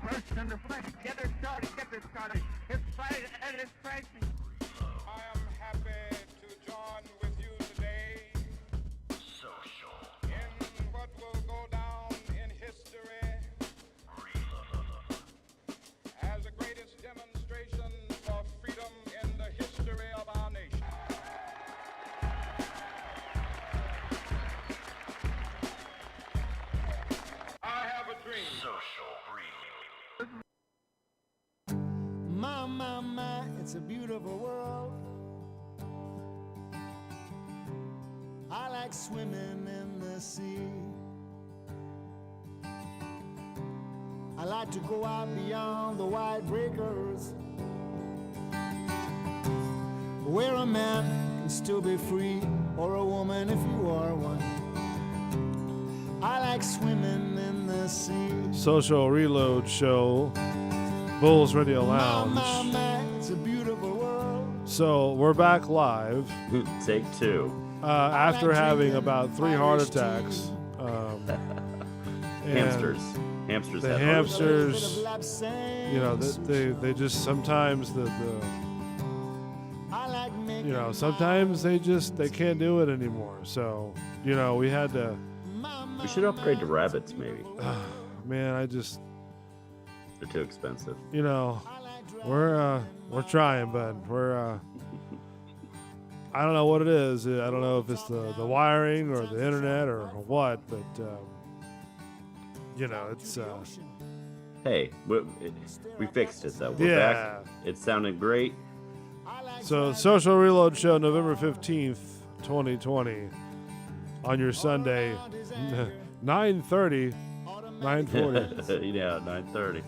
First in the flesh. Get it started. Get it started. It's Friday and it's Friday. I am happy to join with you today in what will go down in history as the greatest demonstration for freedom in the history of our nation. I have a dream. My, it's a beautiful world. I like swimming in the sea. I like to go out beyond the wide breakers, where a man can still be free, or a woman if you are one. I like swimming in the sea. Social Reload Show, Bulls Radio Lounge. My, it's a beautiful world. So we're back live Take two. after having about 3 heart attacks. And Hamsters. Hamsters. The have hamsters, you know, they just sometimes sometimes they can't do it anymore. So, you know, we had to. We should upgrade to rabbits, maybe. Man, They're too expensive. you know, we're trying, bud. We're I don't know what it is. I don't know if it's the wiring or the internet or what, but you know, it's Hey, we fixed it though. We're Yeah. back. It sounded great. so Social Reload Show, November 15th, 2020, on your Sunday, 9:30, 9:40. Yeah, 9:30.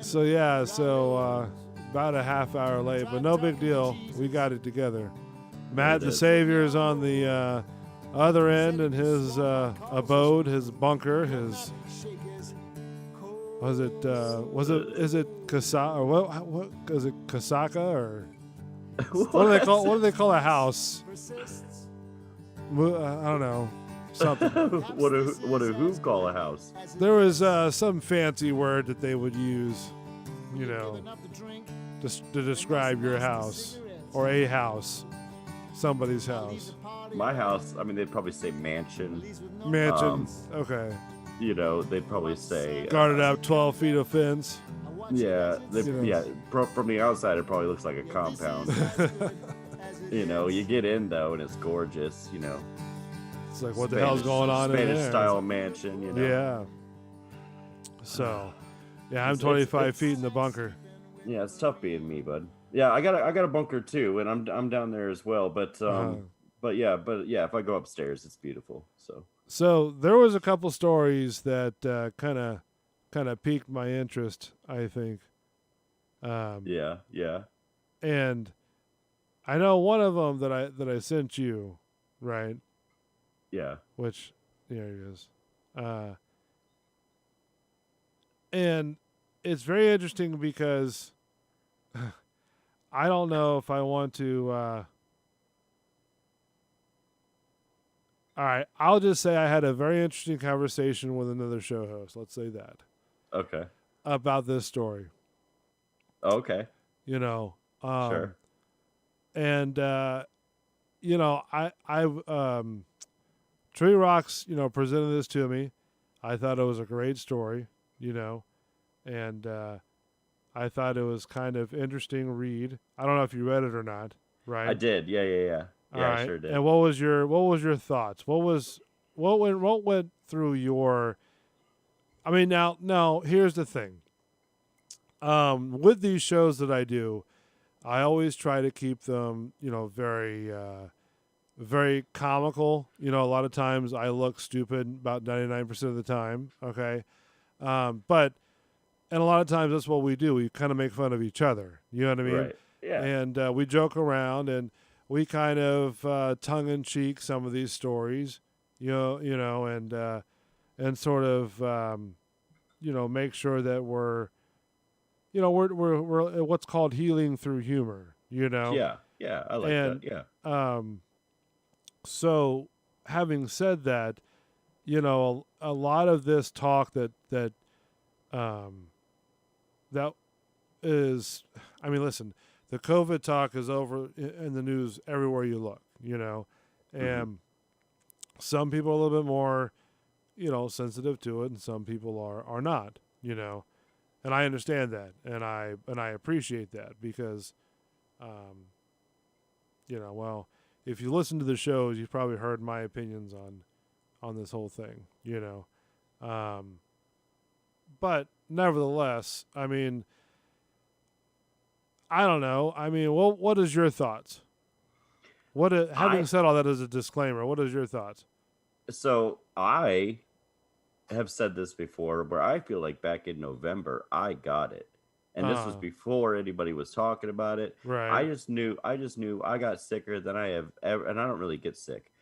So about a half hour late, but no big deal. We got it together. Matt the Savior is on the other end in his abode, his bunker, his is it Kasaka or what is it, Kasaka, or what do they call a house? I don't know, something. what do who call a house? There was some fancy word that they would use, you know, to describe your house or a house, somebody's house. My house. I mean, they'd probably say mansion. Mansion. Okay. You know, they'd probably say Guarded up 12 feet of fence. Yeah, You know. from the outside, it probably looks like a compound. You know, you get in though, and it's gorgeous. You know, It's like, what the hell's going on in Spanish there? style mansion. You know. Yeah. So, yeah, I'm 25 feet in the bunker. Yeah, it's tough being me, bud. Yeah, I got a bunker too, and I'm down there as well. But yeah, if I go upstairs, it's beautiful. So there was a couple stories that kind of piqued my interest, I think. Yeah. And I know one of them that I sent you, right? Yeah. Which, there he is. And it's very interesting because I don't know if I want to. All right, I'll just say I had a very interesting conversation with another show host. Let's say that. Okay. About this story. Okay. You know. Sure. And you know, Tree Rocks, you know, presented this to me. I thought it was a great story, you know, and I thought it was kind of interesting read. I don't know if you read it or not, right? I did. Yeah. Yeah, All right. I sure did. And what was your thoughts? What went through your? I mean, now here's the thing. With these shows that I do, I always try to keep them, you know, very, very comical. You know, a lot of times I look stupid about 99% of the time. Okay, but a lot of times that's what we do. We kind of make fun of each other. You know what I mean? Right. Yeah. And we joke around and we kind of tongue in cheek some of these stories. You know, and sort of, you know, make sure that we're what's called healing through humor, you know? Yeah, I like that, yeah. So, having said that, you know, a lot of this talk that that is, I mean, listen, the COVID talk is over in the news everywhere you look, you know, and some people are a little bit more, you know, sensitive to it, and some people are not, you know, and I understand that, and I appreciate that because, you know, well, if you listen to the shows, you've probably heard my opinions on this whole thing, you know, but nevertheless, I mean, I don't know. I mean, what is your thoughts? Having said all that as a disclaimer, what is your thoughts? So I have said this before, where I feel like back in November I got it, and this was before anybody was talking about it. Right. I just knew I got sicker than I have ever, and I don't really get sick,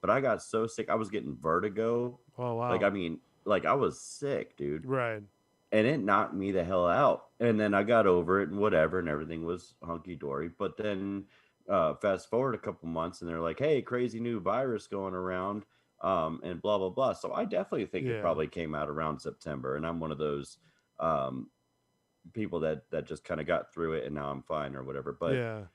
but I got so sick I was getting vertigo. Oh wow. Like I mean, like I was sick, dude. Right. And it knocked me the hell out. And then I got over it and whatever, and everything was hunky dory. But then fast forward a couple months, and they're like, "Hey, crazy new virus going around," and blah blah blah. So I definitely think it probably came out around September, and I'm one of those people that just kind of got through it, and now I'm fine or whatever. But and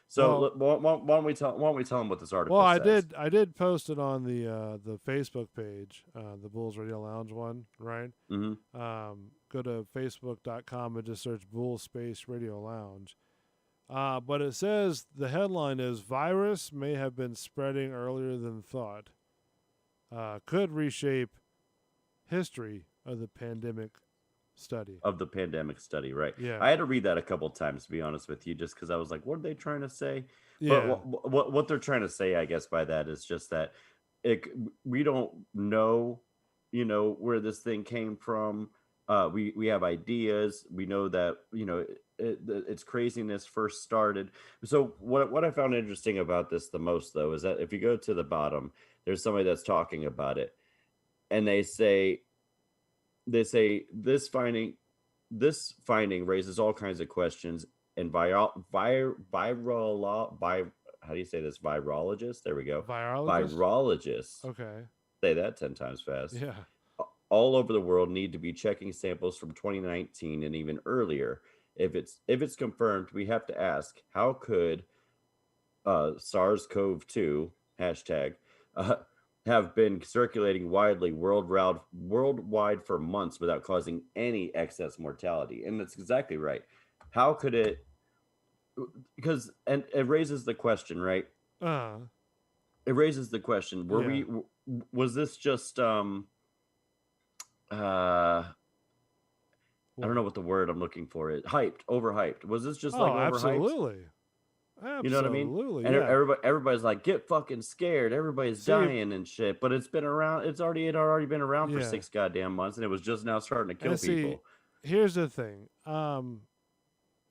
So why don't we tell them what this article says? I did post it on the Facebook page, the Bulls Radio Lounge one, right? Mm-hmm. Go to facebook.com and just search Bulls Space Radio Lounge. But it says the headline is virus may have been spreading earlier than thought. Could reshape history of the pandemic study. Right? Yeah. I had to read that a couple times, to be honest with you, just because I was like, what are they trying to say? Yeah. But what they're trying to say, I guess, by that is just that we don't know, you know, where this thing came from. We have ideas. We know that, you know, its craziness first started. So what I found interesting about this the most, though, is that if you go to the bottom, there's somebody that's talking about it, and they say this finding raises all kinds of questions, and how do you say this? Virologists. There we go. Virologists. Okay. Say that 10 times fast. Yeah. All over the world need to be checking samples from 2019 and even earlier. If it's confirmed, we have to ask, how could SARS-CoV-2 hashtag have been circulating widely worldwide for months without causing any excess mortality? And that's exactly right. How could it? Because and it raises the question, right? It raises the question: was this just I don't know what the word I'm looking for is. Overhyped. Was this just like overhyped? Absolutely. You know what I mean? Absolutely. And yeah. everybody's like, get fucking scared. Everybody's dying and shit. But it's been around. It had already been around for 6 goddamn months, and it was just now starting to kill people. Here's the thing.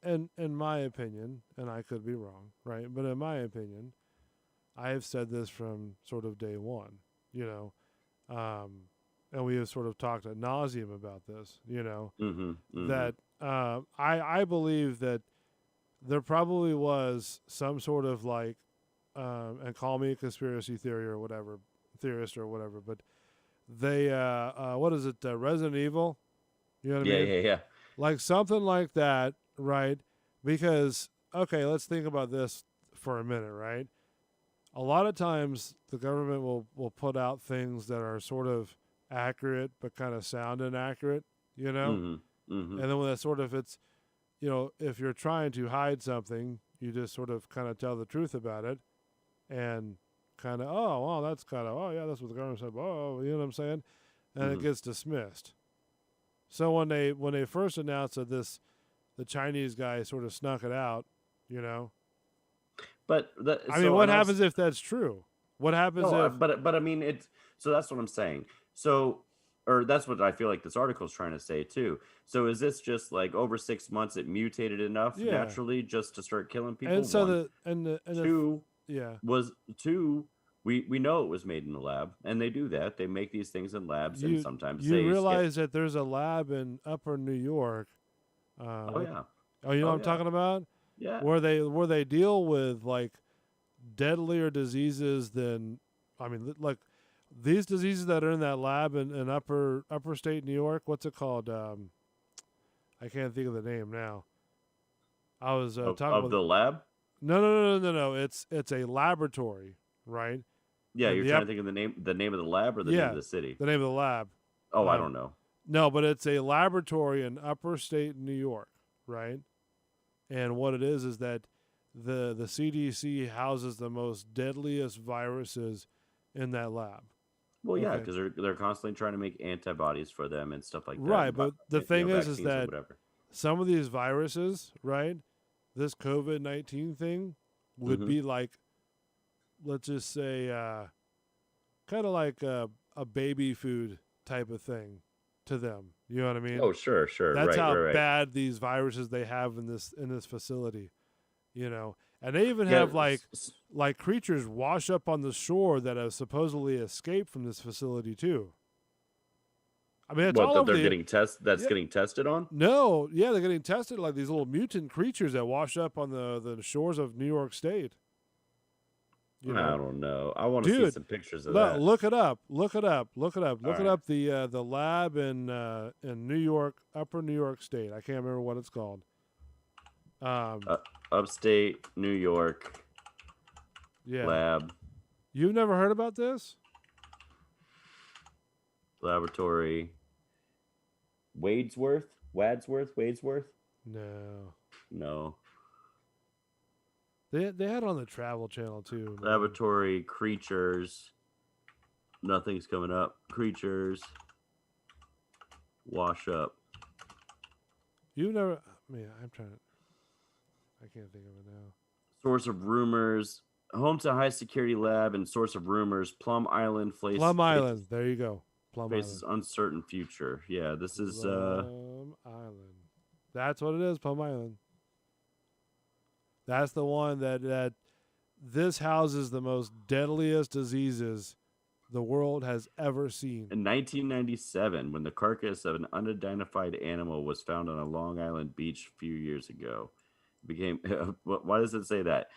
In my opinion, and I could be wrong, right? But in my opinion, I have said this from sort of day one, you know, and we have sort of talked ad nauseum about this, you know, that I believe that there probably was some sort of like, and call me a conspiracy theory or whatever, theorist or whatever, but they, what is it, Resident Evil? You know what I mean? Yeah. Like something like that, right? Because, okay, let's think about this for a minute, right? A lot of times the government will put out things that are sort of accurate but kind of sound inaccurate, you know? And then when that sort of, it's, you know, if you're trying to hide something, you just sort of kind of tell the truth about it and kind of, oh, well, that's kind of, oh, yeah, that's what the government said. Oh, you know what I'm saying? And it gets dismissed. So when they first announced that the Chinese guy sort of snuck it out, you know. But what happens if that's true? What happens if? But I mean, it's so that's what I'm saying. So, or that's what I feel like this article is trying to say too. So is this just like over 6 months it mutated enough naturally just to start killing people? And so we know it was made in the lab, and they do that. They make these things in labs, and sometimes you realize that there's a lab in Upper New York. Oh, you know what I'm talking about? Yeah. Where they deal with like deadlier diseases than, I mean, like these diseases that are in that lab in upper state New York. What's it called? I can't think of the name now. I was talking Of about the lab. No. It's a laboratory, right? Yeah, And you're trying to think of the name of the lab or the name of the city. the name of the lab. Oh, I don't know. No, but it's a laboratory in upper state New York, right? And what it is that the CDC houses the most deadliest viruses in that lab. Well, yeah, Okay. because they're constantly trying to make antibodies for them and stuff like that. Right, but the thing is vaccines or that whatever. some of these viruses, right? This COVID-19 thing would Mhm. be like, let's just say, kind of like a baby food type of thing to them. You know what I mean? Oh, sure. That's right, how right. bad these viruses they have in this facility. You know, and they even Yeah, have like creatures wash up on the shore that have supposedly escaped from this facility too. I mean, it's what all that over they're the getting Yeah. getting tested on? No, yeah, they're getting tested like these little mutant creatures that wash up on the shores of New York State. You I know, don't know. I want to see dude, some pictures of that. look it up. Look it up. Look right. up the lab in New York, upper New York State. I can't remember what it's called. Upstate New York Yeah, lab you've never heard about this? laboratory. Wadsworth. No, No. they had it on the Travel Channel too. Man. Laboratory creatures. Nothing's coming up. Creatures. Wash up. You never. Man, I'm trying to. I can't think of it now. Source of rumors. Home to high security lab and source of rumors. Plum Island. Plum Island. There you go. Plum Faces Island. uncertain future. Yeah, this is Plum Island. That's what it is. Plum Island. That's the one that this houses the most deadliest diseases the world has ever seen. in 1997 when the carcass of an unidentified animal was found on a Long Island beach a few years ago. It became why does it say that?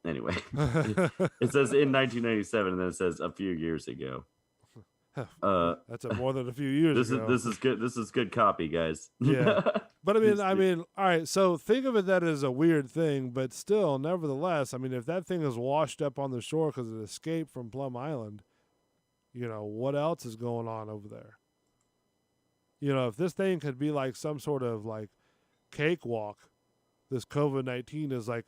Anyway, it says in 1997 and then it says a few years ago. That's more than a few years ago. This is good. This is good copy, guys. Yeah. But I mean, all right. So think of it that as a weird thing, but still, nevertheless, I mean, if that thing is washed up on the shore because it escaped from Plum Island, you know, what else is going on over there? You know, if this thing could be like some sort of like cakewalk, this COVID-19 is like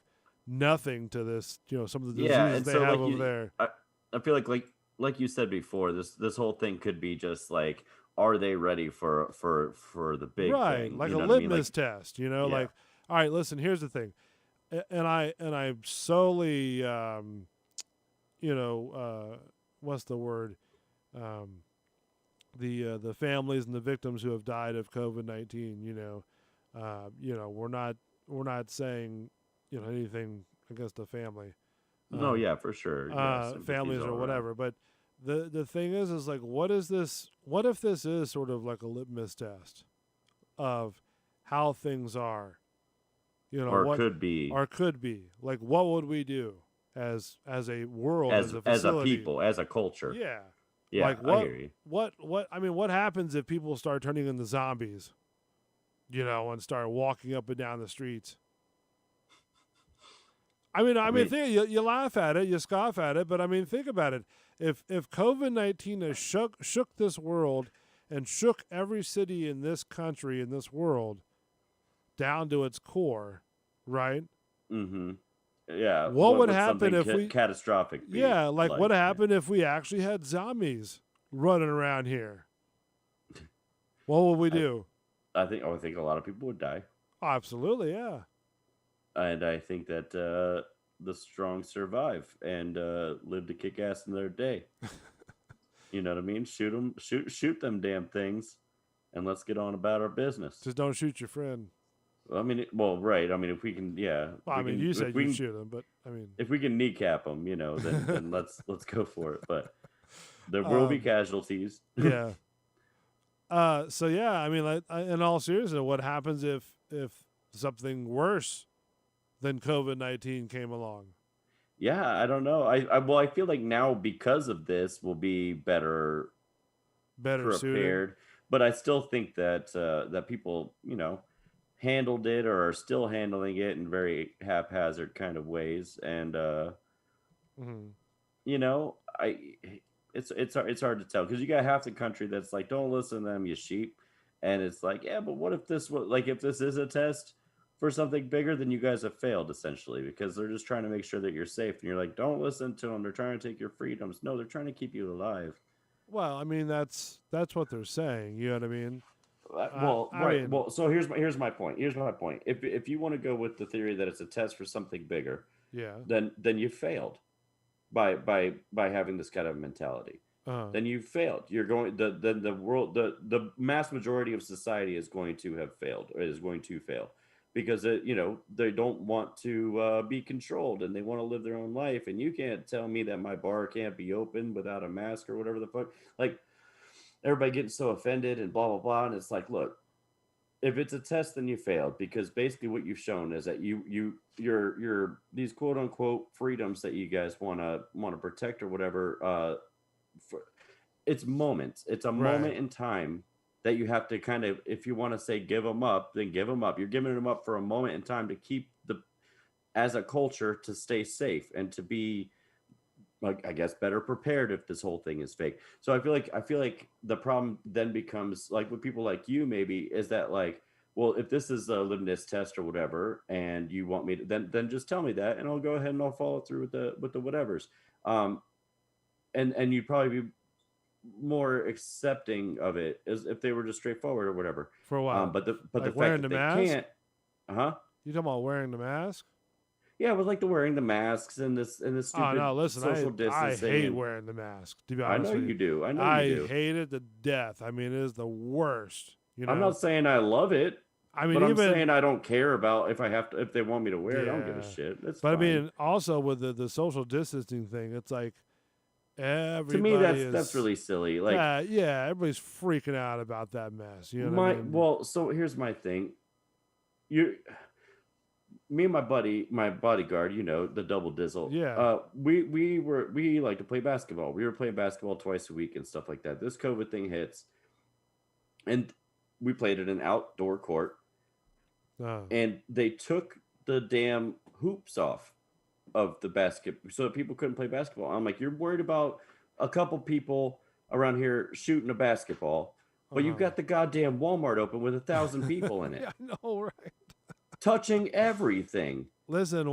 nothing to this. You know, some of the diseases they have over there. I feel like you said before, this whole thing could be just like, are they ready for the big right, thing? like You know a what I mean? litmus test, you know, Yeah. like, all right, listen, here's the thing, and I solely, you know, what's the word, the families and the victims who have died of COVID-19, you know, we're not saying, you know, anything against the family. No, yeah, for sure. Yeah, Families or whatever, but the thing is like, what is this? What if this is sort of like a litmus test of how things are? You know, or could be like, what would we do as a world, as a as a facility? people, as a culture. Yeah, Yeah, like I hear you. what I mean, what happens if people start turning into zombies? You know, and start walking up and down the streets. I mean, think, you laugh at it, you scoff at it, but I mean, think about it. If COVID-19 has shook this world and shook every city in this country, in this world, down to its core, right? Mm-hmm. Yeah. What would happen if we catastrophic? Be Yeah, like what happened if we actually had zombies running around here? What would we do? I think a lot of people would die. Absolutely, yeah. And I think that the strong survive and live to kick ass in their day. You know what I mean? Shoot them damn things, and let's get on about our business. Just don't shoot your friend. I mean, right. I mean, if we can, yeah. Well, I mean, you said you shoot them, but I mean, if we can kneecap them, you know, then let's go for it. But there will be casualties. Yeah. So yeah, I mean, like, in all seriousness, what happens if something worse than COVID-19 came along? Yeah, I don't know. I feel like now because of this we'll be better Better suited. prepared, but I still think that that people, handled it or are still handling it in very haphazard kind of ways, and Hmm. I it's hard to tell because you got half the country that's like, don't listen to them, you sheep, and it's like, yeah, but what if this was like if this is a test for something bigger, then you guys have failed essentially because they're just trying to make sure that you're safe, and you're like, don't listen to them. They're trying to take your freedoms. No, they're trying to keep you alive. Well, I mean that's what they're saying. You know what I mean? Well, I right. mean, Well, so here's my point. Here's my point. If you want to go with the theory that it's a test for something bigger, yeah. then you failed by having this kind of mentality. Uh, Then you failed. You're going the world the mass majority of society is going to have failed or is going to fail because they don't want to be controlled and they want to live their own life, and you can't tell me that my bar can't be open without a mask or whatever the fuck. Like everybody getting so offended and blah blah blah, and it's like, look, if it's a test, then you failed because basically what you've shown is that your these quote unquote freedoms that you guys want to protect or whatever. For, it's moments. It's a right. moment in time that you have to kind of, if you want to say give them up, then give them up. You're giving them up for a moment in time to keep the as a culture to stay safe and to be like, I guess, better prepared if this whole thing is fake. So I feel like the problem then becomes like with people like you maybe is that like, well, if this is a litmus test or whatever, and you want me to then just tell me that, and I'll go ahead and I'll follow through with the whatevers. Um, and you'd probably be more accepting of it as if they were just straightforward or whatever. For what? But the Like fact wearing that the they mask? can't, huh? You talking about wearing the mask? Yeah, with like the wearing the masks and this Oh stupid no, listen, social I distancing, hate and wearing the mask, to be I honest know with you. you do. I know you I do. hate it to death. I mean, it is the worst, you I'm know. not saying I love it, I mean, but I'm even saying I don't care about if I have to if they want me to wear it. I don't give a yeah. shit. That's But I fine. mean, also with the social distancing thing, it's like To me, everybody that's is really silly. Like yeah, everybody's freaking out about that mess. You know what I my mean? well, so here's my thing. You me and my bodyguard, the double dizzle. Yeah. We like to play basketball. We were playing basketball twice a week and stuff like that. This COVID thing hits, and we played at an outdoor court, Uh, and they took the damn hoops off of the basket so that people couldn't play basketball. I'm like, you're worried about a couple people around here shooting a basketball, but you've uh-huh. got the goddamn Walmart open with 1,000 people in it, Yeah, I know, right? touching everything. Listen,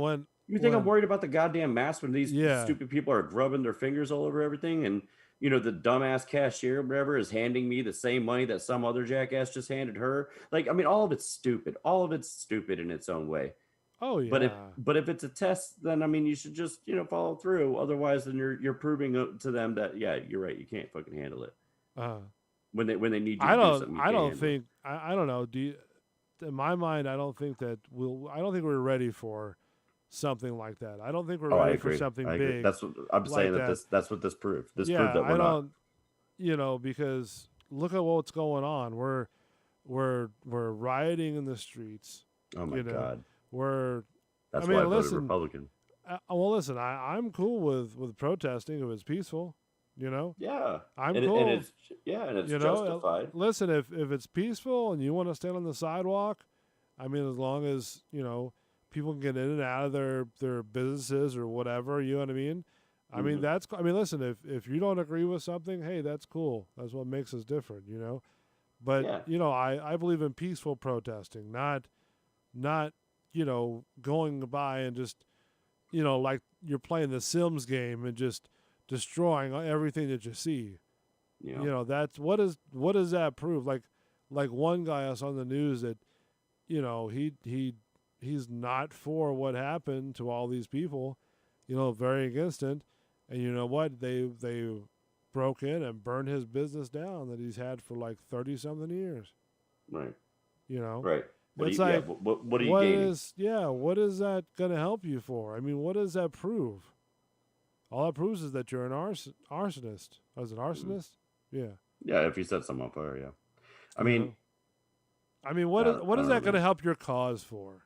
You think I'm when worried about the goddamn mask when these yeah. stupid people are grubbing their fingers all over everything, and the dumbass cashier or whatever is handing me the same money that some other jackass just handed her. Like, I mean, all of it's stupid. All of it's stupid in its own way. Oh But if yeah. but if it's a test, then I mean, you should just follow through. Otherwise, then you're proving to them that, yeah, you're right. You can't fucking handle it Uh when they need you to do something. You I can't don't handle it. think I don't know. In my mind, I don't think we're ready for something like that. I don't think we're Oh, I ready for agree. something I agree. big That's what I'm saying. like That that. that's what this proved. This proved Yeah, that we're I not. don't, because look at what's going on. We're rioting in the streets. Oh my You know, god. we're. I That's why I mean, voted listen. Republican. Well, listen. I'm cool with protesting if it's peaceful. You know, Yeah, I'm and cool. it's and it's You know, justified. listen. If it's peaceful and you want to stand on the sidewalk, I mean, as long as people can get in and out of their businesses or whatever. You know what I mean? I mean Hmm. that's. I mean, listen. If you don't agree with something, hey, that's cool. That's what makes us different. You know. But Yeah, I believe in peaceful protesting, not going by and just like you're playing the Sims game and just destroying everything that you see. yeah, That's what does that prove? Like one guy I saw on the news that he's not for what happened to all these people, very against it. And you know what? They broke in and burned his business down that he's had for like 30 something years. right, You know, right. What do it's you? Yeah, like what are you gaining? what is that going to help you for? I mean, what does that prove? All that proves is that you're an arsonist. Was it Mm. arsonist? Yeah. Yeah, if you set someone on fire, yeah. I You mean, know. I mean, I what is don't that know, going to man. help your cause for?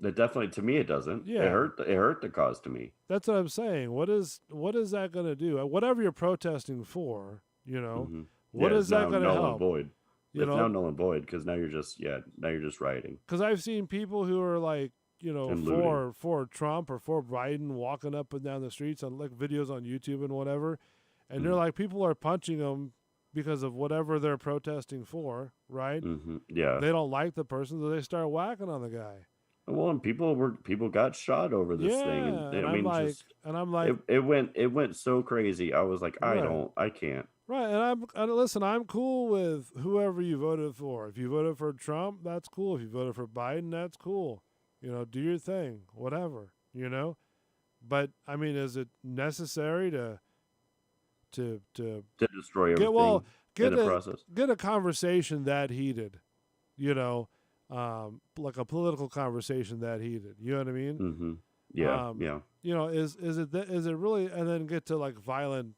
It definitely, to me, it doesn't. Yeah. It hurt the cause to me. That's what I'm saying. What is that going to do? Whatever you're protesting for, Hmm. what Yeah, is it's that now going to null and help? void. You It's now know, null and void because now you're just rioting because I've seen people who are like, and looting. for Trump or for Biden walking up and down the streets on like videos on YouTube and whatever, and they're Mm-hmm. like people are punching them because of whatever they're protesting for, right? Mm-hmm. Yeah. They don't like the person, so they start whacking on the guy. Well, and people got shot over this thing, and Yeah, I and mean, just I'm like, it went so crazy. I was like, right. I can't. Right, and listen, I'm cool with whoever you voted for. If you voted for Trump, that's cool. If you voted for Biden, that's cool. Do your thing, whatever. But I mean, is it necessary to To destroy get everything in get the a process. get a conversation that heated? Like a political conversation that heated. You know what I mean? Mm-hmm. Yeah, Um, yeah. is it really, and then get to like violent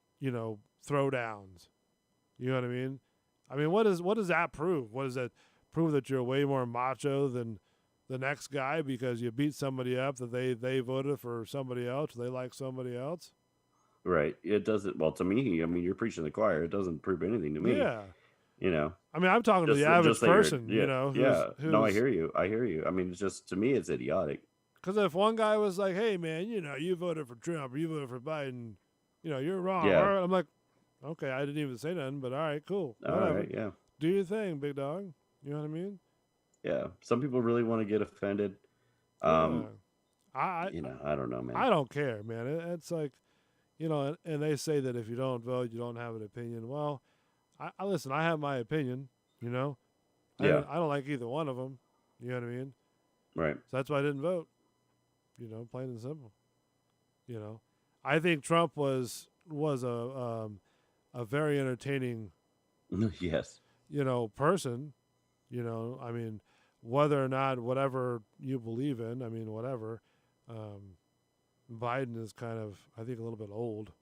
throwdowns. You know what I mean? I mean, what does that prove? What does that prove? That you're way more macho than the next guy because you beat somebody up, that they voted for somebody else, they like somebody else? Right. It doesn't. Well, to me, I mean, you're preaching to the choir. It doesn't prove anything to me. Yeah. You know, I mean, I'm talking to the average just that you're. person, Yeah, yeah. No, I who's hear you. I hear you. I mean, it's just to me, it's idiotic. because if one guy was like, "Hey, man, you voted for Trump or you voted for Biden, you're wrong," Yeah. or I'm like, "Okay, I didn't even say nothing, but all right, cool, All whatever, right. Yeah. do your thing, big dog." You know what I mean? Yeah. Some people really want to get offended. Yeah. I I don't know, man. I don't care, man. It's like, and they say that if you don't vote, you don't have an opinion. Well, I listen. I have my opinion. Yeah. I don't like either one of them. You know what I mean? Right. So that's why I didn't vote. Plain and simple. I think Trump was a very entertaining Yes. person. I mean, whether or not whatever you believe in, I mean, whatever. Biden is kind of, I think, a little bit old.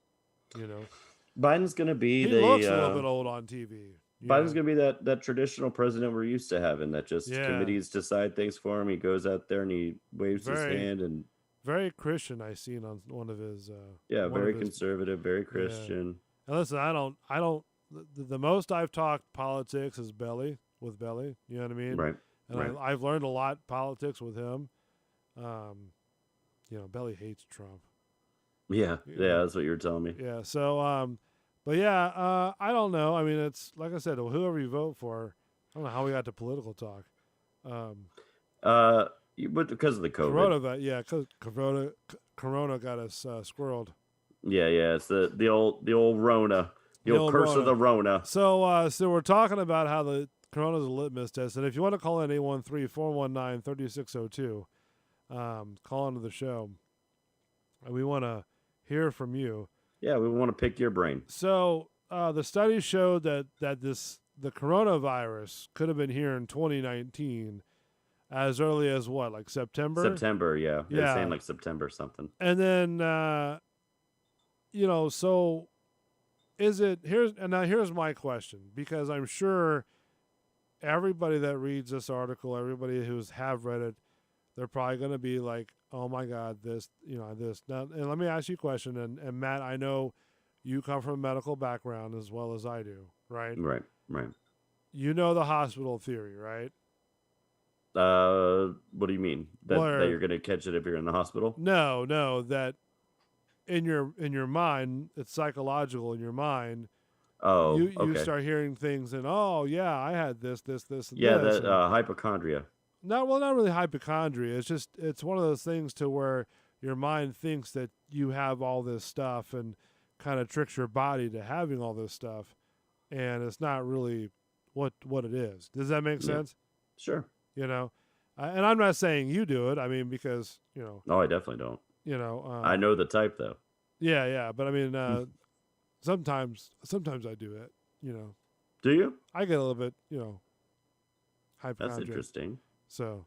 Biden's gonna be He looks a little bit old on TV. Biden's gonna be that traditional president we're used to having. That just Yeah. committees decide things for him. He goes out there and he waves his Very, hand and very Christian. I seen on one of his. yeah, one very of his, conservative, very Christian. And listen, I don't. The most I've talked politics is with Belly. You know what I mean? Right. And right. I've learned a lot politics with him. Belly hates Trump. Yeah, yeah, that's what you were telling me. Yeah. So, but yeah, I don't know. I mean, it's like I said, whoever you vote for. I don't know how we got to political talk. But because of the COVID. Because Corona got us squirreled. Yeah, it's the old Rona, the old curse Rona. of the Rona. So we're talking about how the Corona's a litmus test, and if you want to call in 813-419-3602, call into the show, and we want to hear from you. Yeah, we want to pick your brain. So the study showed that the coronavirus could have been here in 2019, as early as what, like September? September, yeah. They're Yeah. saying like September something. And then so here's my question, because I'm sure everybody that reads this article, everybody who's have read it, they're probably going to be like, oh my God, this. Now, and let me ask you a question. And Matt, I know you come from a medical background as well as I do, right? Right. You know the hospital theory, right? What do you mean? That you're going to catch it if you're in the hospital? No, that in your mind, it's psychological in your mind. Oh, you okay. start hearing things and, oh yeah, I had this, and yeah, this. that hypochondria. Not really hypochondria. It's one of those things to where your mind thinks that you have all this stuff and kind of tricks your body to having all this stuff, and it's not really what it is. Does that make sense? Sure. And I'm not saying you do it. I mean, because No, I definitely don't. I know the type though. Yeah. But I mean, sometimes I do it. Do you? I get a little bit, hypochondriac. That's interesting. So.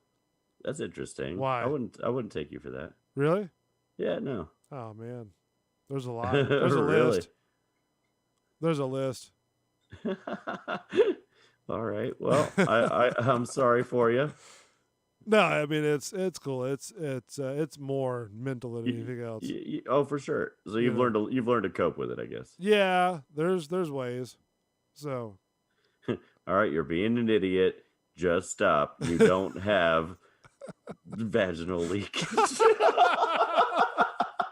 That's interesting. Why? I wouldn't take you for that. Really? Yeah, no. Oh man, there's a lot. There's a list. There's a list. All right. Well, I'm sorry for you. No, I mean it's cool. It's more mental than anything else. Oh, for sure. So you've learned to cope with it, I guess. Yeah, there's ways. So All right, you're being an idiot. Just stop. You don't have vaginal leakage.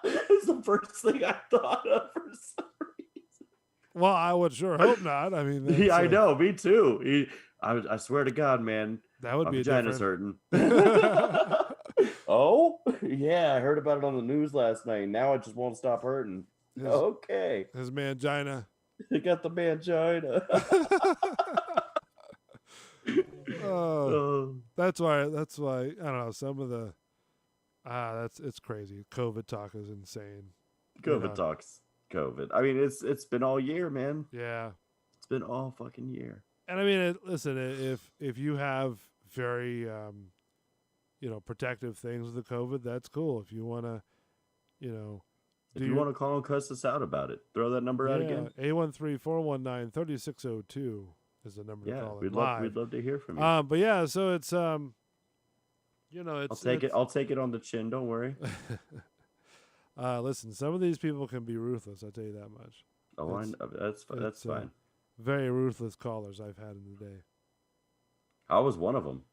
It's the first thing I thought of for some reason. well, I would sure hope not. I mean, Yeah, I know. Me too. I swear to God, man. That would My be vagina's different. hurting. Oh, yeah. I heard about it on the news last night. Now it just won't stop hurting. Okay. His mangina. I got the mangina. That's why I don't know, some of the it's crazy. COVID talk is insane. COVID talks. COVID. I mean, it's been all year, man. Yeah. It's been all fucking year. And I mean, listen, if you have very protective things with the COVID, that's cool. If you want to, if you want to call and cuss us out about it, throw that number out again. 813-419-3602 is the number to call. We'd love to hear from you. But yeah, so it's it's I'll take it on the chin. Don't worry. Listen, some of these people can be ruthless. I'll tell you that much. Oh, that's fine. Very ruthless callers I've had in the day. I was one of them.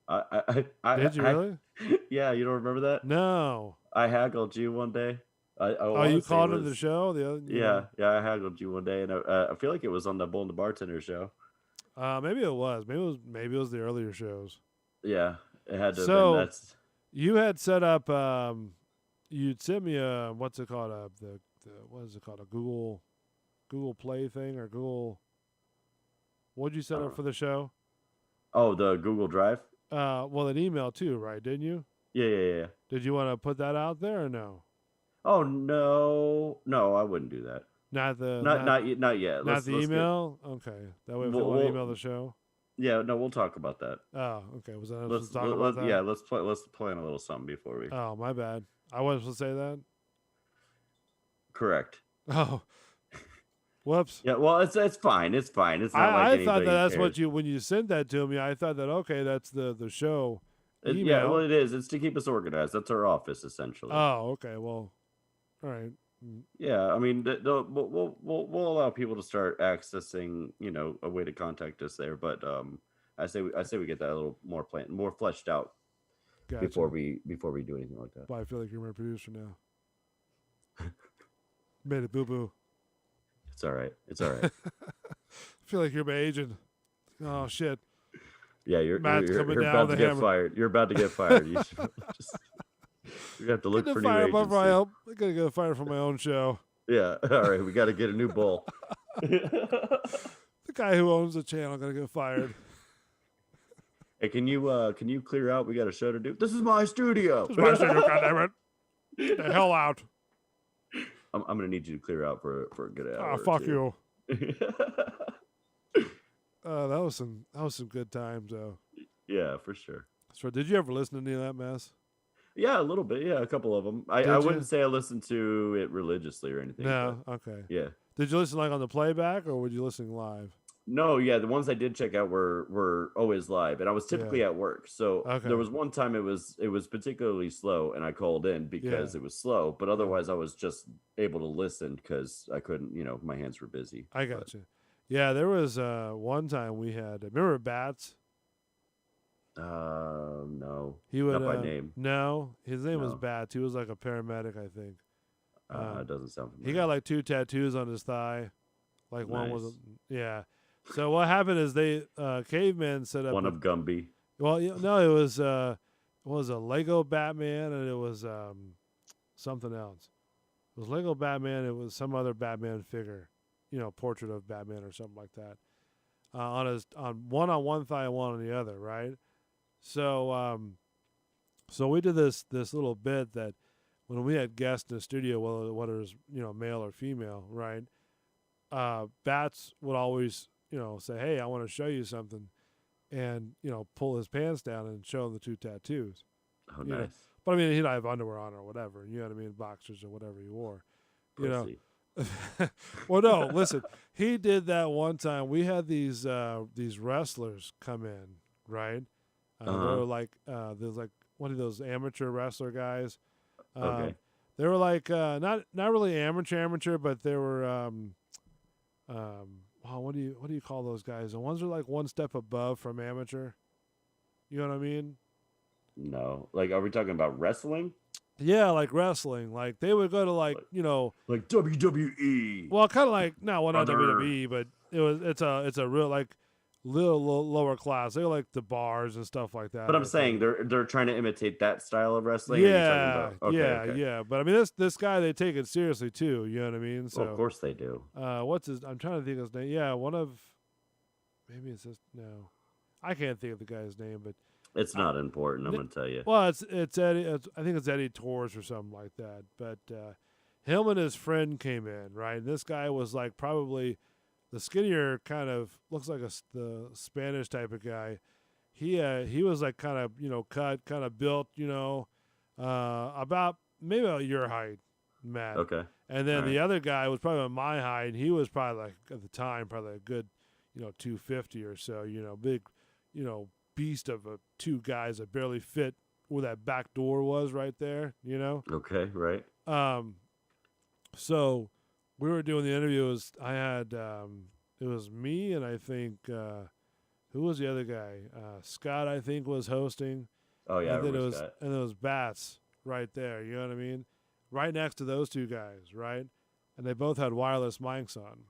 Did you really? Yeah, you don't remember that? No. I haggled you one day. You called into the show? Yeah, I haggled you one day, and I feel like it was on the Bull and the Bartender show. Maybe it was. Maybe it was the earlier shows. Yeah, it had to. So have been. you had set up. You'd sent me a what's it called? What is it called? A Google Play thing or Google. What'd you set up for the show? Oh, the Google Drive. Well, an email too, right? Didn't you? Yeah. Did you want to put that out there or no? Oh no, I wouldn't do that. Not yet. Not the email. Okay, that way we'll email the show. Yeah, no, we'll talk about that. Oh, okay. Was that let's talk about that? Yeah, let's plan a little something before we. Oh, my bad. I wasn't supposed to say that. Correct. Oh, whoops. Yeah, well, it's fine. It's fine. It's not I thought that's cares. what when you sent that to me. I thought that okay, that's the show. Email. Yeah, well, it is. It's to keep us organized. That's our office essentially. Oh, okay. Well, all right. Yeah, I mean, we'll allow people to start accessing, a way to contact us there. But I say we get that a little more more fleshed out before we do anything like that. Well, I feel like you're my producer now. Made it boo boo. It's all right. I feel like you're my agent. Oh shit. Yeah, you're about to get fired. You're about to get fired. You should you have to look for new agency. I gotta get fired from my own show. Yeah, all right. We got to get a new bull. The guy who owns the channel gonna get fired. Hey, can you clear out? We got a show to do. This is my studio. This is my studio. Goddammit! Get the hell out. I'm gonna need you to clear out for a good hour. Oh, fuck you. That was some good times though. Yeah, for sure. So, did you ever listen to any of that mess? Yeah, a little bit. Yeah, a couple of them. I wouldn't say I listened to it religiously or anything. No, okay. Yeah. Did you listen on the playback or were you listening live? No, yeah, the ones I did check out were always live, and I was typically at work. So there was one time it was particularly slow, and I called in because it was slow. But otherwise, I was just able to listen because I couldn't. My hands were busy. I got you. Yeah, there was one time we had. Remember Bats? No. He would, not by name. No, his name was Bats. He was like a paramedic, I think. It doesn't sound familiar. He got like 2 tattoos on his thigh. Like nice. one was, So what happened is they Caveman set up one of Gumby. Well, no, it was a Lego Batman and it was something else. It was Lego Batman. It was some other Batman figure, portrait of Batman or something like that. On one thigh and one on the other, right? So so we did this little bit that when we had guests in the studio, whether it was male or female, right? Bats would always say, "Hey, I want to show you something," and pull his pants down and show him the 2 tattoos. Oh, nice. But I mean, he'd have underwear on or whatever. You know what I mean? Boxers or whatever he wore. Pussy. Well, no. Listen, he did that one time. We had these wrestlers come in, right? They were like, there's like one of those amateur wrestler guys. Okay. They were like not really amateur, but they were what do you call those guys? The ones are like one step above from amateur. You know what I mean? No. Like, are we talking about wrestling? Yeah, like wrestling. Like they would go to like Like WWE. well, kind of like not Brother. WWE, but it's a real like little lower class. They're like the bars and stuff like that. But I'm I saying think. they're trying to imitate that style of wrestling. Or are you talking Yeah, about- okay. yeah. But I mean, this guy, they take it seriously too. You know what I mean? So Well, of course they do. what's his? I'm trying to think of his name. Yeah, maybe it's just no. I can't think of the guy's name, but It's not important. I'm gonna tell you. well, it's Eddie. I think it's Eddie Torres or something like that. But him and his friend came in, right? And this guy was like probably the skinnier kind of looks like the Spanish type of guy. He was like kind of cut, kind of built, about maybe about your height, Matt. Okay. And then All the right. other guy was probably my height. And he was probably like at the time probably a good 250 or so. Big, beast of two guys that barely fit where that back door was right there. Okay. Right. So we were doing the interview. I had it was me and I think who was the other guy? Scott, I think, was hosting. Oh yeah. I and then remember that. and there was Bats right there. You know what I mean? Right next to those two guys, right? And they both had wireless mics on.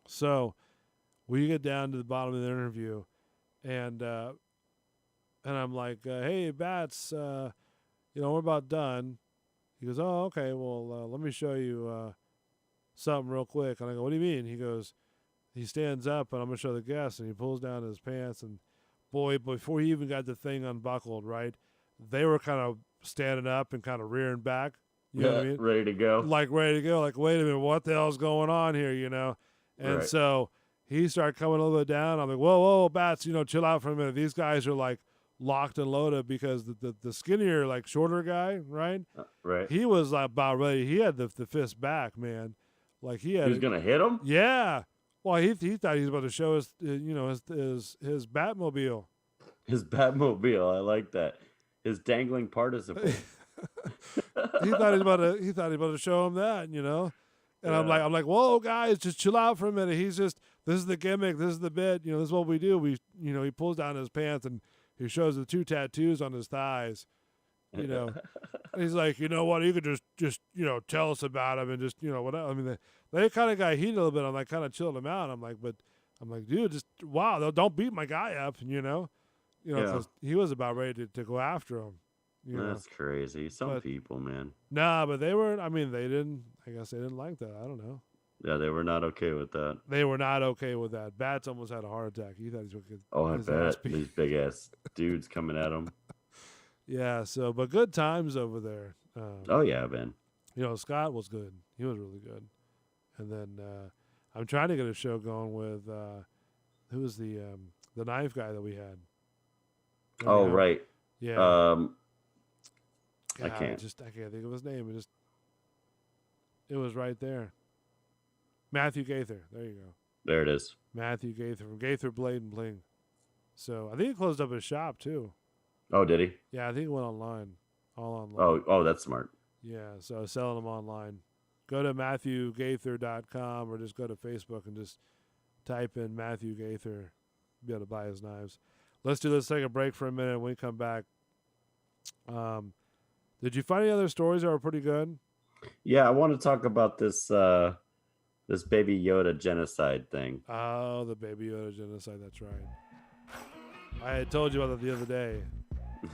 So we get down to the bottom of the interview, and I'm like, "Hey, Bats, we're about done." He goes, "Oh, okay. Well, let me show you something real quick." And I go, "What do you mean?" He goes, he stands up, and I'm gonna show the guests, and he pulls down his pants, and boy, before he even got the thing unbuckled, right, they were kind of standing up and kind of rearing back. You know what I mean? Ready to go. Like ready to go. Like, wait a minute, what the hell's going on here? And Right. so he started coming a little bit down. I'm like, whoa, Bats, chill out for a minute. These guys are like locked and loaded because the skinnier, like shorter guy, right? Right. He was like about ready. He had the fist back, man. Like he had. He was gonna hit him. Yeah. Well, he thought he was about to show his his Batmobile. His Batmobile. I like that. His dangling participle. He thought he was about to show him that, And Yeah. I'm like, whoa, guys, just chill out for a minute. This is the gimmick. This is the bit. This is what we do. He pulls down his pants and he shows the two tattoos on his thighs. And he's like, you know what? You could just tell us about him and just whatever. I mean, they kind of got heated a little bit. I'm like, kind of chilled him out. I'm like, dude, just wow, don't beat my guy up. Because he was about ready to go after him. That's crazy. Some people, man. Nah, but they were. I mean, they didn't. I guess they didn't like that. I don't know. Yeah, they were not okay with that. They were not okay with that. Bats almost had a heart attack. He thought he was going to get Oh, I his ass bet beat. these big ass dudes coming at him. Yeah. So, but good times over there. Oh yeah, man. Scott was good. He was really good. And then I'm trying to get a show going with who was the knife guy that we had. Oh right. Yeah. I can't. I can't think of his name. It was right there. Matthew Gaither. There you go. There it is. Matthew Gaither from Gaither Blade and Bling. So I think he closed up his shop too. Oh, did he? Yeah, I think it went online. All online. Oh, that's smart. Yeah, so selling them online. Go to MatthewGaither.com or just go to Facebook and just type in Matthew Gaither. Be able to buy his knives. Let's take a break for a minute. When we come back, did you find any other stories that were pretty good? Yeah, I want to talk about this this Baby Yoda genocide thing. Oh, the Baby Yoda genocide. That's right. I had told you about that the other day.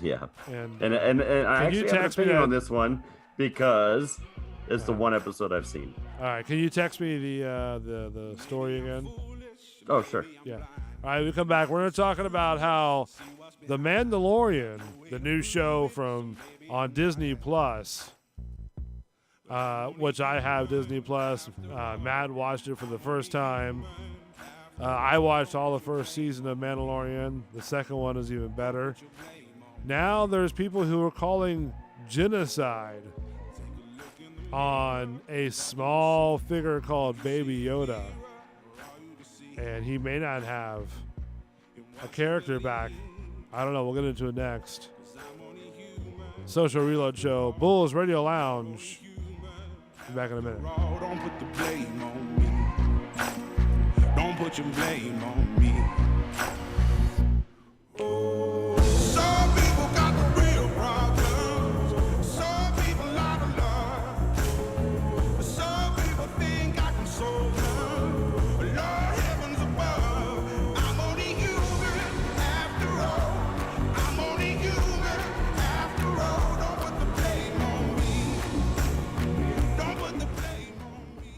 Yeah, And I Can you actually have an text me opinion that- on this one because it's the one episode I've seen. all right, can you text me the story again? Oh, sure. Yeah. All right, we come back. We're talking about how The Mandalorian, the new show on Disney Plus, which I have Disney Plus. Matt watched it for the first time. I watched all the first season of Mandalorian. The second one is even better. Now there's people who are calling genocide on a small figure called Baby Yoda. And he may not have a character back. I don't know. We'll get into it next. Social Reload Show, Bulls Radio Lounge. Be back in a minute. Don't put the blame on me. Don't put your blame on me. Some people got the real problems. Some people out of love. Some people think I can solve them. But Lord heavens above, I'm only human after all. I'm only human after all. Don't put the blame on me. Don't put the blame on me.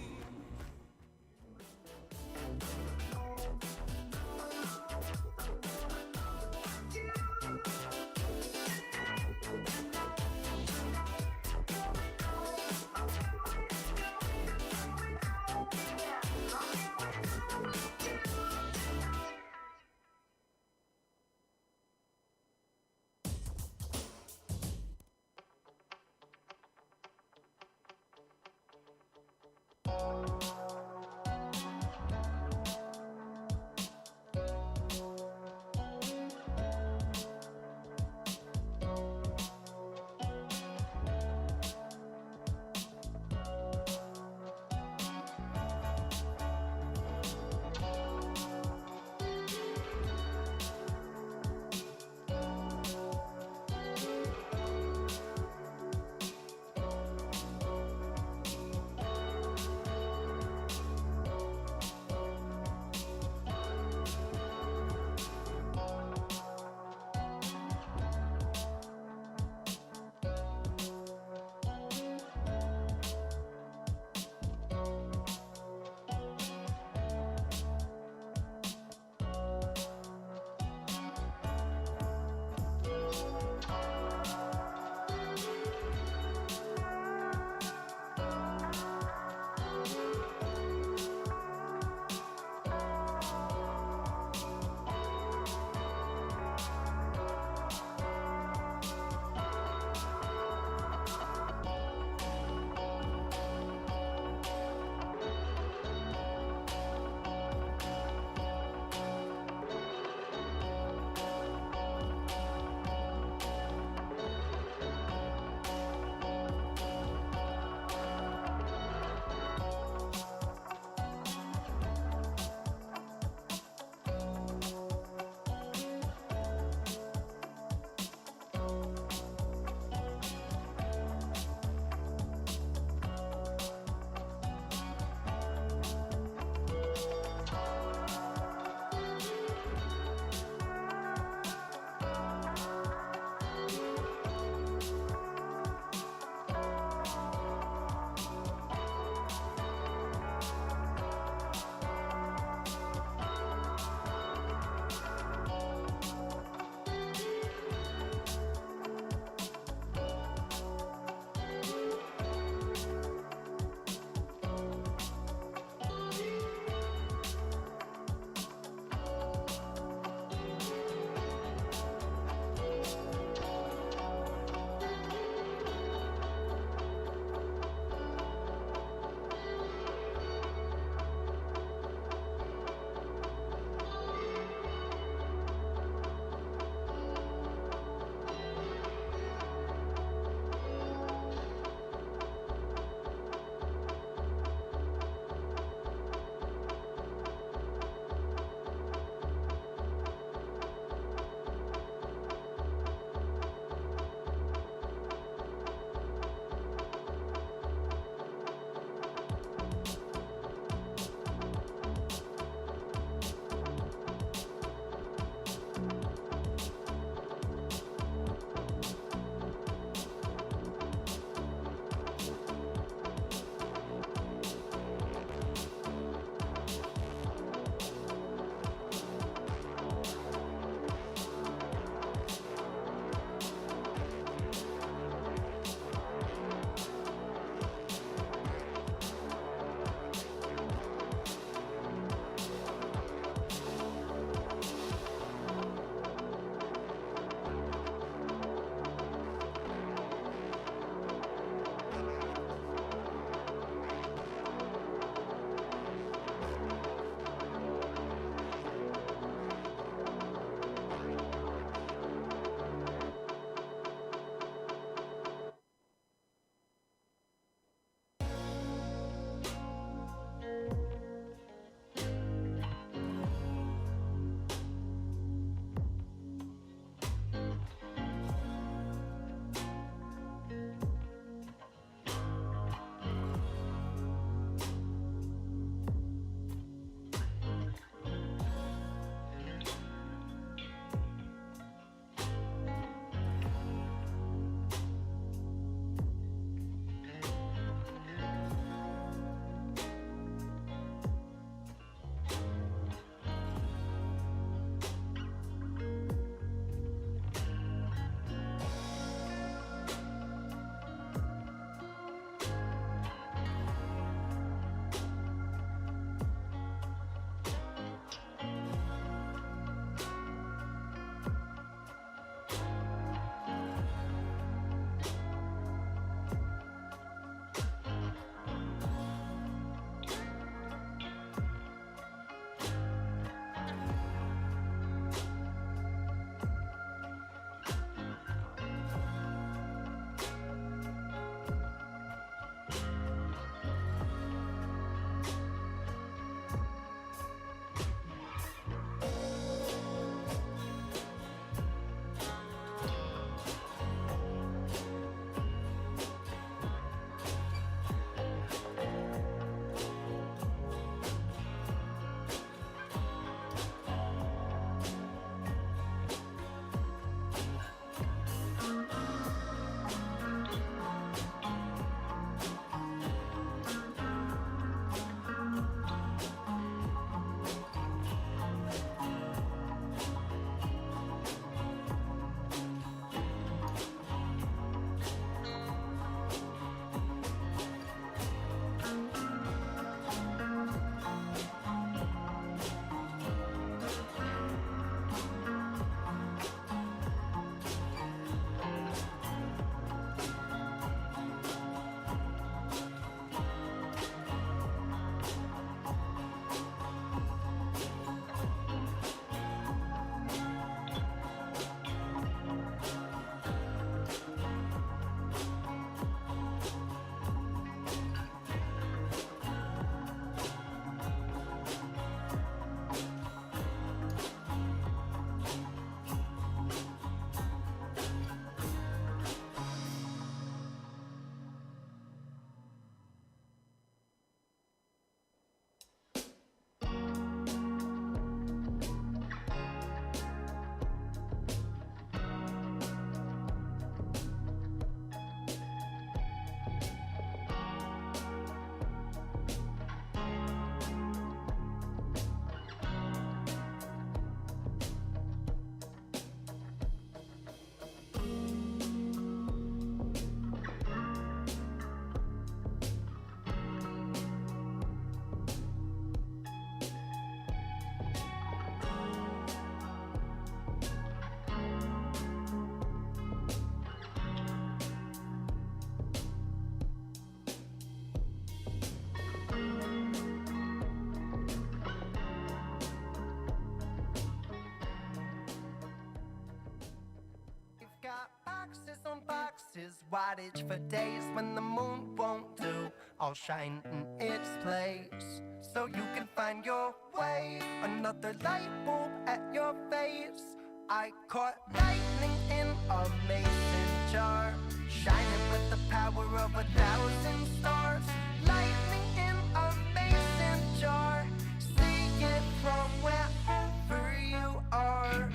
wattage for days when the moon won't do. I'll shine in its place so you can find your way. Another light bulb at your face. I caught lightning in a mason jar, shining with the power of 1,000 stars. Lightning in a mason jar, see it from wherever you are.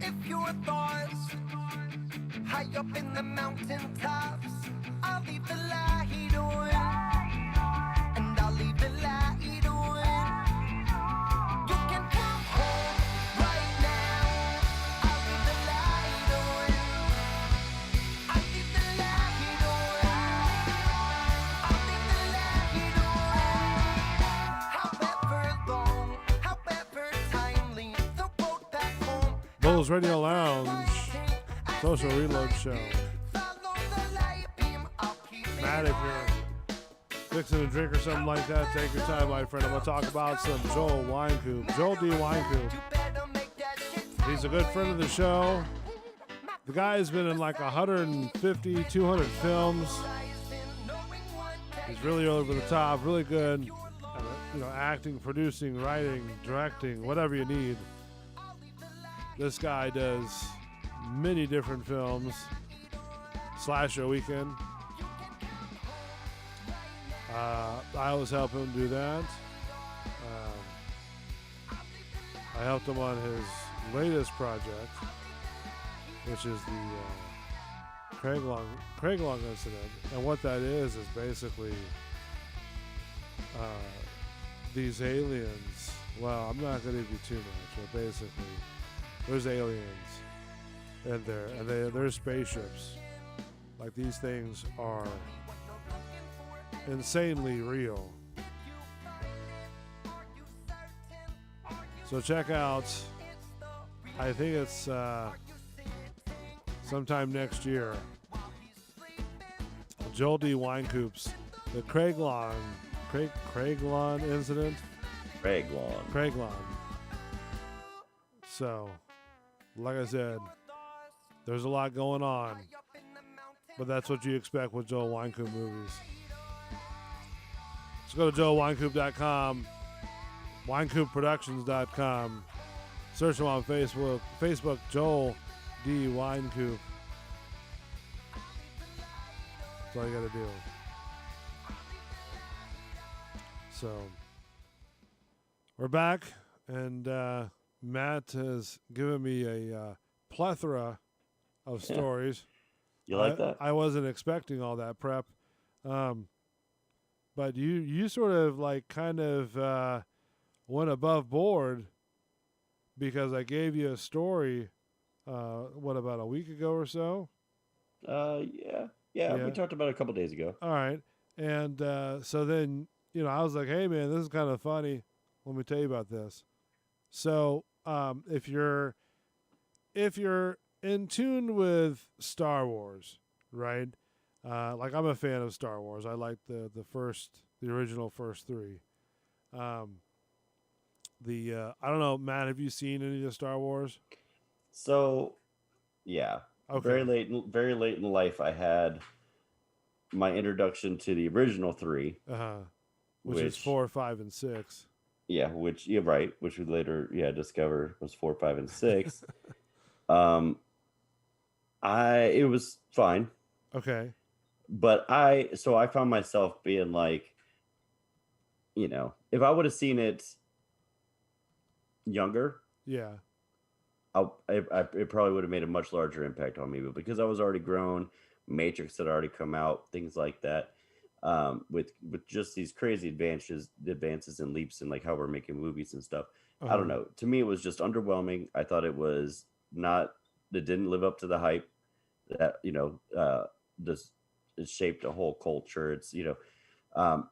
If your thoughts high up in the mountain tops, I'll leave the light on, and I'll leave the light on. You can come home right now. I'll leave the light on. I'll leave the light on. I'll leave the light on. However long, however timely, the road back home. Bulls Radio Lounge, Social Reload Show. Matt, if you're fixing a drink or something like that, take your time, my friend. I'm going to talk about some Joel Wynkoop. Joel D. Wynkoop. He's a good friend of the show. The guy's been in like 150, 200 films. He's really over the top, really good at, acting, producing, writing, directing, whatever you need. This guy does many different films. Slasher Weekend. I always help him do that. I helped him on his latest project, which is the Craig Long incident. And what that is basically these aliens. Well, I'm not going to give you too much, but basically, there's aliens in there, and they're spaceships. Like, these things are insanely real. So check out, I think it's sometime next year, Joel D. Wynkoop's the Craig Long incident. Craig Long. So, like I said, there's a lot going on, but that's what you expect with Joel Wynkoop movies. Let's go to joelwynkoop.com, wynkoopproductions.com. Search him on Facebook, Joel D. Wynkoop. That's all you got to do. So, we're back, and Matt has given me a plethora of stories. You like that? I wasn't expecting all that prep. But you sort of like kind of went above board, because I gave you a story, about a week ago or so? Yeah. We talked about it a couple days ago. All right. And so then, I was like, hey, man, this is kind of funny. Let me tell you about this. So if you're in tune with Star Wars, right? Like, I'm a fan of Star Wars. I like the original first three. I don't know, Matt, have you seen any of the Star Wars? So, yeah. Okay. Very late in life, I had my introduction to the original three. Which is 4, 5, and 6. Yeah, which we later discovered was 4, 5, and 6. It was fine. Okay. But I found myself being like, if I would have seen it younger, yeah, it probably would have made a much larger impact on me. But because I was already grown, Matrix had already come out, things like that, with just these crazy advances and leaps in like how we're making movies and stuff. I don't know. To me, it was just underwhelming. I thought it didn't live up to the hype that this shaped a whole culture. It's I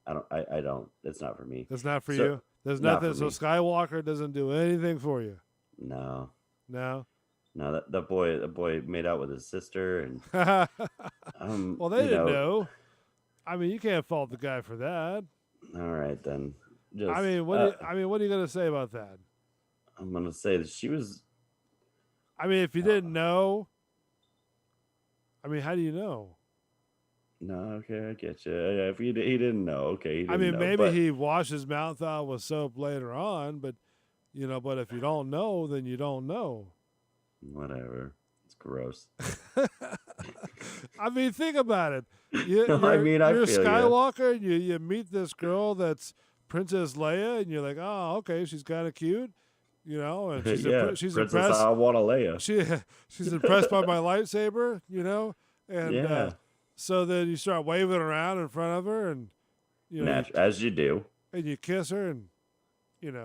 don't. It's not for me. It's not for you. There's nothing. So Skywalker doesn't do anything for you. No. That boy made out with his sister, and well, they didn't know. I mean, you can't fault the guy for that. All right, then. What are you gonna say about that? I'm gonna say that she was. I mean, if you didn't know, I mean, how do you know? No, okay, I get you. Yeah, if he didn't know, okay, he I didn't mean, know. maybe But he washed his mouth out with soap later on, but but if you don't know, then you don't know. whatever. It's gross. I mean, think about it. You, No, I you're mean, I you're feel you. Skywalker, and you meet this girl that's Princess Leia, and you're like, oh, okay, she's kind of cute, and she's Yeah, she's Princess impressed. I want to Leia. She she's impressed by my lightsaber, and Yeah, so then you start waving around in front of her, and as you do. and you kiss her, and and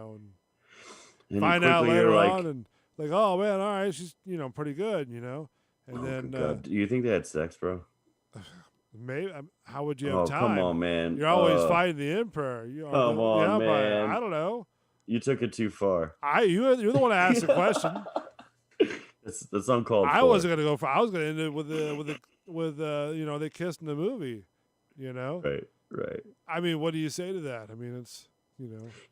And find out quickly you're later like, on, and like, oh man, all right, she's pretty good, and oh, then good God. Do you think they had sex, bro? maybe how would you have Oh, time? come on, man. You're always fighting the emperor. Come the on, empire. man. I don't know. You took it too far. You're the one that asked the question. That's uncalled I for. wasn't gonna go for. I was gonna end it with they kissed in the movie. Right. I mean, what do you say to that? I mean, it's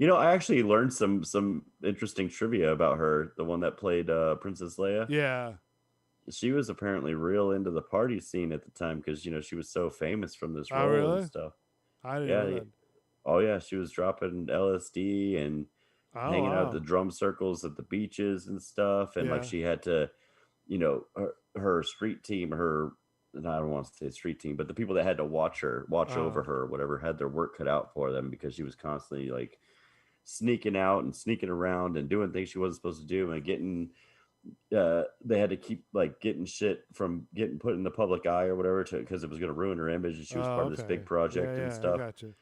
I actually learned some interesting trivia about her. The one that played Princess Leia. yeah. She was apparently real into the party scene at the time because she was so famous from this Oh, role really? and stuff. I didn't Yeah. know that. Oh yeah, she was dropping LSD and Oh, hanging out at wow. the drum circles at the beaches and stuff. And like Yeah. she had to, her street team, I don't want to say street team, but the people that had to watch over her, or whatever, had their work cut out for them because she was constantly like sneaking out and sneaking around and doing things she wasn't supposed to do and getting. They had to keep like getting shit from getting put in the public eye or whatever because it was going to ruin her image, and she was part of this Okay. big project Yeah, and I stuff. gotcha.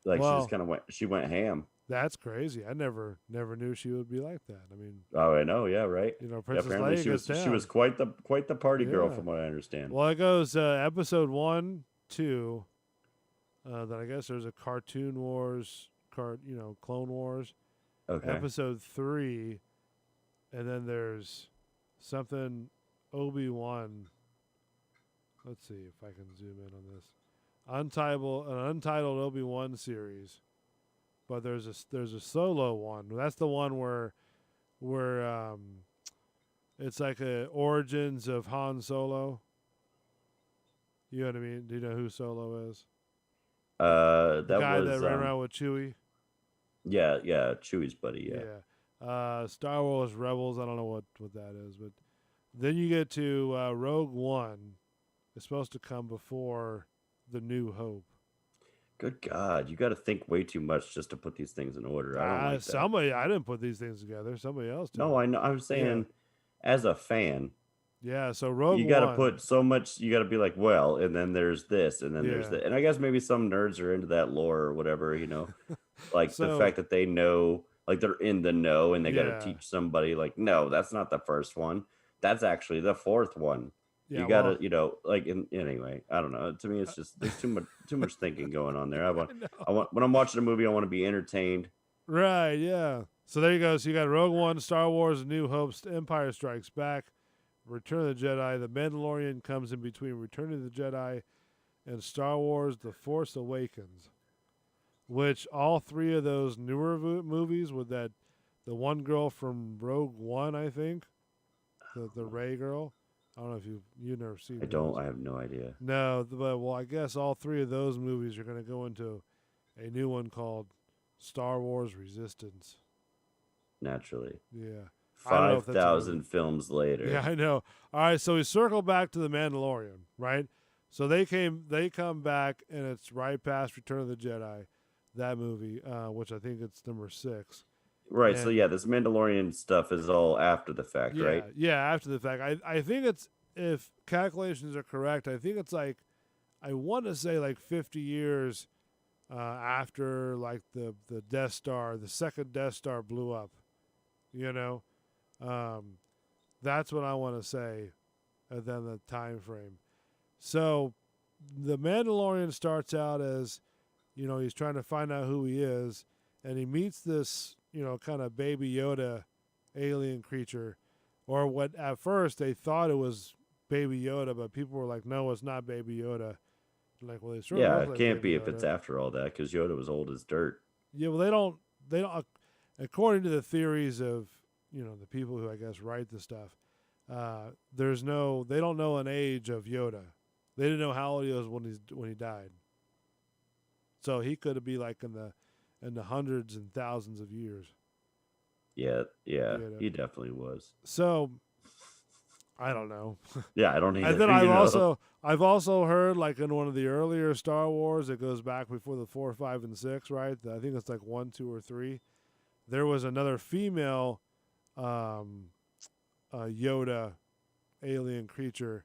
Like Well- she just kind of went ham. That's crazy. I never knew she would be like that. I mean, Oh, I know. Yeah, right. Princess Yeah, apparently Leia she was gets she was down. quite the party girl Yeah. from what I understand. Well, it goes episode 1, 2. Then I guess there's a Cartoon Wars, Clone Wars. Okay. Episode 3, and then there's something Obi-Wan. Let's see if I can zoom in on this. An untitled Obi-Wan series, but there's a solo one. That's the one where it's like a origins of Han Solo. You know what I mean? Do you know who Solo is? The That guy was that ran around with Chewie. yeah, Chewie's buddy. Yeah. Star Wars Rebels. I don't know what that is, but then you get to Rogue One. It's supposed to come before The New Hope. Good God, you got to think way too much just to put these things in order. I don't like that. Somebody, I didn't put these things together. Somebody else did. No, I know. I'm saying, as a fan, Yeah, so Rogue you got to One. put so much. You got to be like, well, and then there's this, and then there's Yeah. that. And I guess maybe some nerds are into that lore or whatever. Like the So- fact that they know, like they're in the know, and they got Yeah. to teach somebody, like, no, that's not the first one. That's actually the fourth one. Yeah, You gotta, well- anyway, I don't know. To me, it's just there's too much thinking going on there. I want know. when I'm watching a movie, I want to be entertained. Right, yeah. So there you go. So you got Rogue One, Star Wars, New Hope, Empire Strikes Back, Return of the Jedi. The Mandalorian comes in between Return of the Jedi and Star Wars, The Force Awakens, which all three of those newer movies with the one girl from Rogue One, I think, the Rey girl. I don't know if you've never seen. I don't. I have no idea. No, but I guess all three of those movies are going to go into a new one called Star Wars Resistance. Naturally, Yeah. I don't know if that's a 5,000 films later. Yeah, I know. All right, so we circle back to the Mandalorian, right? So they come back, and it's right past Return of the Jedi, that movie, which I think it's number 6. Right. So And- yeah, this Mandalorian stuff is all after the fact, Yeah, right? yeah, after the fact. I think it's, if calculations are correct, I think it's like, I want to say like 50 years after like the Death Star, the second Death Star blew up. That's what I want to say, and then the time frame. So the Mandalorian starts out as, he's trying to find out who he is, and he meets this, kind of Baby Yoda alien creature, or what at first they thought it was Baby Yoda, but people were like, no, it's not Baby Yoda. Like, well, it's really Yeah, looks it like can't Baby be if it's Yoda. after all that because Yoda was old as dirt. Yeah, well, they don't, according to the theories of, the people who I guess write the stuff, They don't know an age of Yoda. They didn't know how old he was when he died. So he could be like in the hundreds and thousands of years. Yeah, Yoda. he definitely was. So I don't know. Yeah, I don't either. And then you know? I've also heard, like in one of the earlier Star Wars, it goes back before the 4, 5, and 6, right? I think it's like 1, 2, or 3. There was another female Yoda alien creature,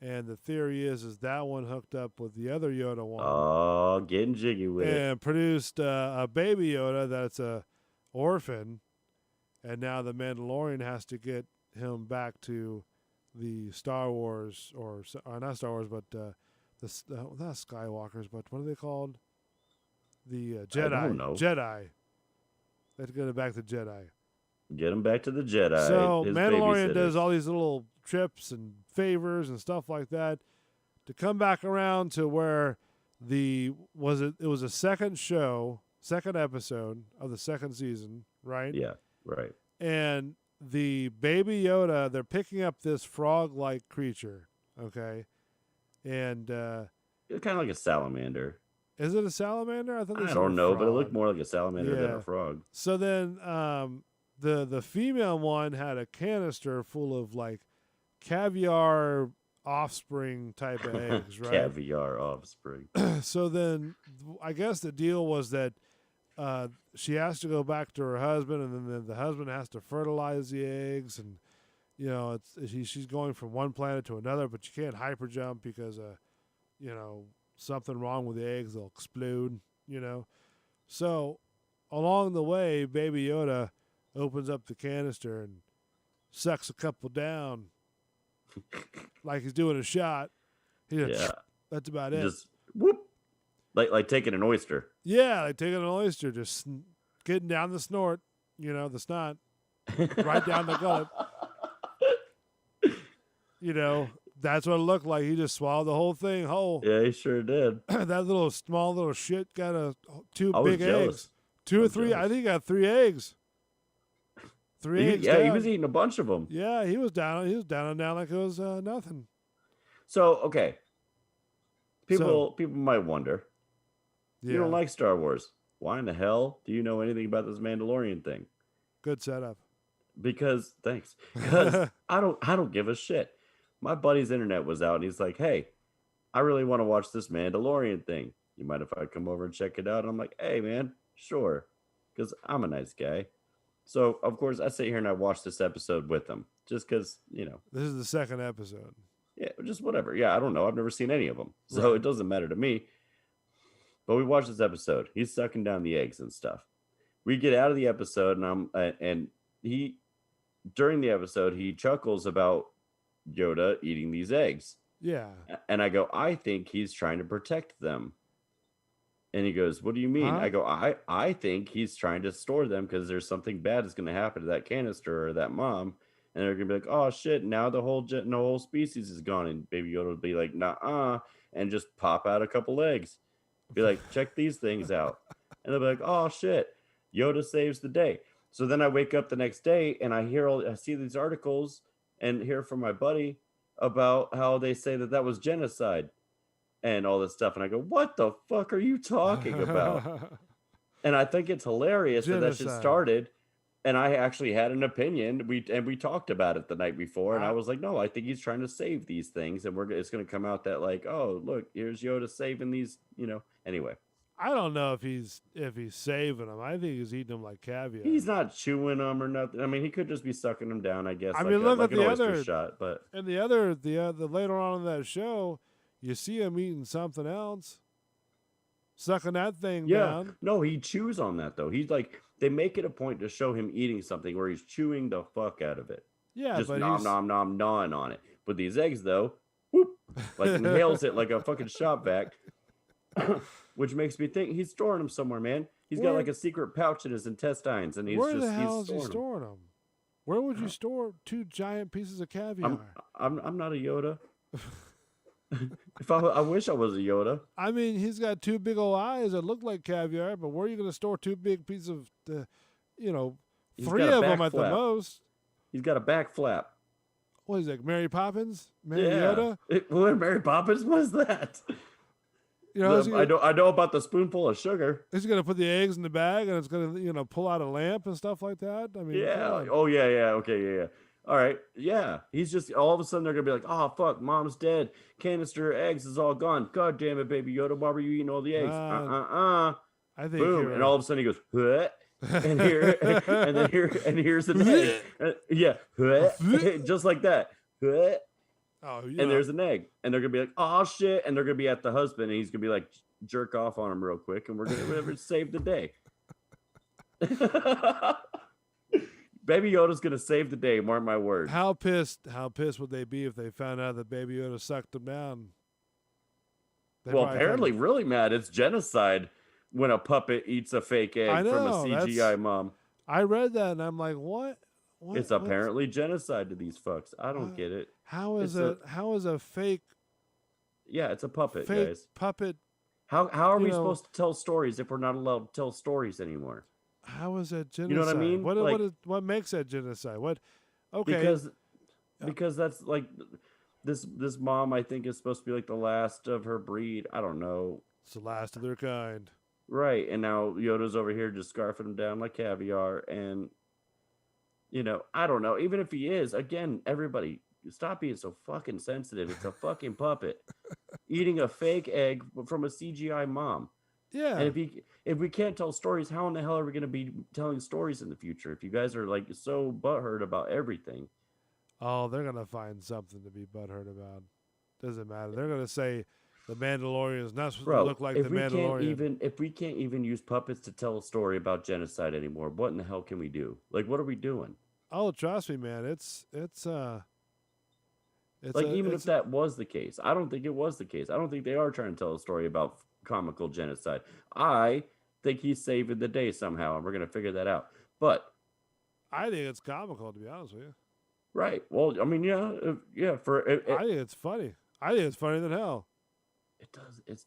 and the theory is that one hooked up with the other Yoda one. Oh, getting jiggy with it. And produced a baby Yoda that's a orphan, and now the Mandalorian has to get him back to the Star Wars, or not Star Wars, but not Skywalkers, but what are they called? The Jedi. I don't know. Jedi. They have to get it back to Jedi. Get him back to the Jedi. So his Mandalorian does babysitters. all these little trips and favors and stuff like that to come back around to where it was a second episode of the second season, right? Yeah, right. And the Baby Yoda, they're picking up this frog-like creature, okay? And It's kind of like a salamander. is it a salamander? I thought I this don't was a know, but it frog. looked more like a salamander than Yeah. a frog. So then the female one had a canister full of like caviar offspring type of eggs, right? Caviar offspring. So then I guess the deal was that she has to go back to her husband, and then the husband has to fertilize the eggs, and you know she's going from one planet to another, but you can't hyper jump because something wrong with the eggs, they'll explode, So along the way, Baby Yoda opens up the canister and sucks a couple down like he's doing a shot. Yeah. That's about it. Just whoop. Like taking an oyster. Yeah, like taking an oyster, just getting down the snort, the snot, right down the gullet. That's what it looked like. He just swallowed the whole thing whole. Yeah, he sure did. That small little shit got two I was big jealous. eggs. 2 or I'm 3. jealous. I think he got 3 eggs. 3 eggs. He down. was eating a bunch of them. Yeah, he was down and down like it was nothing. So, okay. People might wonder. Yeah, You don't like Star Wars. Why in the hell do you know anything about this Mandalorian thing? good setup. Because thanks. Because I don't give a shit. My buddy's internet was out and he's like, "Hey, I really want to watch this Mandalorian thing. You mind if I come over and check it out?" And I'm like, "Hey man, sure." Because I'm a nice guy. So of course I sit here and I watch this episode with him. Just because, This is the second episode. yeah, just whatever. Yeah, I don't know. I've never seen any of them. So Right. it doesn't matter to me. But we watch this episode. He's sucking down the eggs and stuff. We get out of the episode and he during the episode he chuckles about Yoda eating these eggs. Yeah. And I go, "I think he's trying to protect them." And he goes, "What do you mean?" Huh? I go, I think he's trying to store them because there's something bad that's going to happen to that canister or that mom. And they're going to be like, "Oh, shit, now the whole species is gone." And Baby Yoda will be like, "Nah," and just pop out a couple eggs. Be like, "Check these things out." And they'll be like, "Oh, shit, Yoda saves the day." So then I wake up the next day and I see these articles and hear from my buddy about how they say that was genocide and all this stuff. And I go, "What the fuck are you talking about?" And I think it's hilarious that shit Genocide. started. And I actually had an opinion. We talked about it the night before, and I was like, "No, I think he's trying to save these things, and it's going to come out that like, oh, look, here's Yoda saving these, Anyway, I don't know if he's saving them. I think he's eating them like caviar. he's not chewing them or nothing. I mean, he could just be sucking them down, I guess. I like mean, look like at an the oyster other- shot, but And the later on in that show, you see him eating something else, sucking that thing yeah, down. no, he chews on that though. He's like, they make it a point to show him eating something where he's chewing the fuck out of it. Yeah, Just but nom he's nom nom gnawing on it. But these eggs though, whoop, like inhales it like a fucking shop vac, which makes me think he's storing them somewhere, man. He's got Where- like a secret pouch in his intestines, and he's where just the hell he's is he storing 'em. storing them? Where would you store 2 giant pieces of caviar? I'm not a Yoda. If I wish I was a Yoda. I mean, he's got 2 big old eyes that look like caviar, but where are you going to store 2 big pieces of, He's 3 got a of them back at the flap. most? He's got a back flap. what is that? Mary Poppins? Mary Yeah. Yoda? What Mary Poppins was that? You know, I know about the spoonful of sugar. is he gonna put the eggs in the bag and it's gonna pull out a lamp and stuff like that? I mean, come Yeah. on. Oh yeah. Yeah. Okay. Yeah. Yeah. All right. Yeah. He's just all of a sudden they're gonna be like, oh fuck, mom's dead. Canister of eggs is all gone. God damn it, Baby Yoda, why were you eating all the eggs? I think Boom. you're And all of a sudden he goes, what? And here's an egg. Yeah. What? Just like that. What? Oh, And there's an egg. And they're gonna be like, oh shit. And they're gonna be at the husband, and he's gonna be like, jerk off on him real quick, and we're gonna save the day. Baby Yoda's gonna save the day, mark my words. How pissed would they be if they found out that Baby Yoda sucked them down? Well, apparently really mad. It's genocide when a puppet eats a fake egg from a CGI mom. I read that and I'm like, what? It's apparently genocide to these fucks. I don't get it. How is a fake? Yeah, it's a puppet, fake guys. Puppet. How are we supposed to tell stories if we're not allowed to tell stories anymore? How is that genocide? You know what I mean? What makes that genocide? What? Okay. Because that's like this mom, I think, is supposed to be like the last of her breed. I don't know. It's the last of their kind. Right. And now Yoda's over here just scarfing them down like caviar. And, I don't know. Even if he is, again, everybody, stop being so fucking sensitive. It's a fucking puppet eating a fake egg from a CGI mom. Yeah. And if we can't tell stories, how in the hell are we going to be telling stories in the future? If you guys are like so butthurt about everything. Oh, they're going to find something to be butthurt about. Doesn't matter. They're going to say the Mandalorian is not supposed to look like the Mandalorian. If we can't even use puppets to tell a story about genocide anymore, what in the hell can we do? Like, what are we doing? Oh, trust me, man. It's like, even if that was the case, I don't think it was the case. I don't think they are trying to tell a story about comical genocide. I think he's saving the day somehow, and we're going to figure that out. But I think it's comical, to be honest with you. Right. Well, I mean, yeah. I think it's funny. I think it's funny than hell. It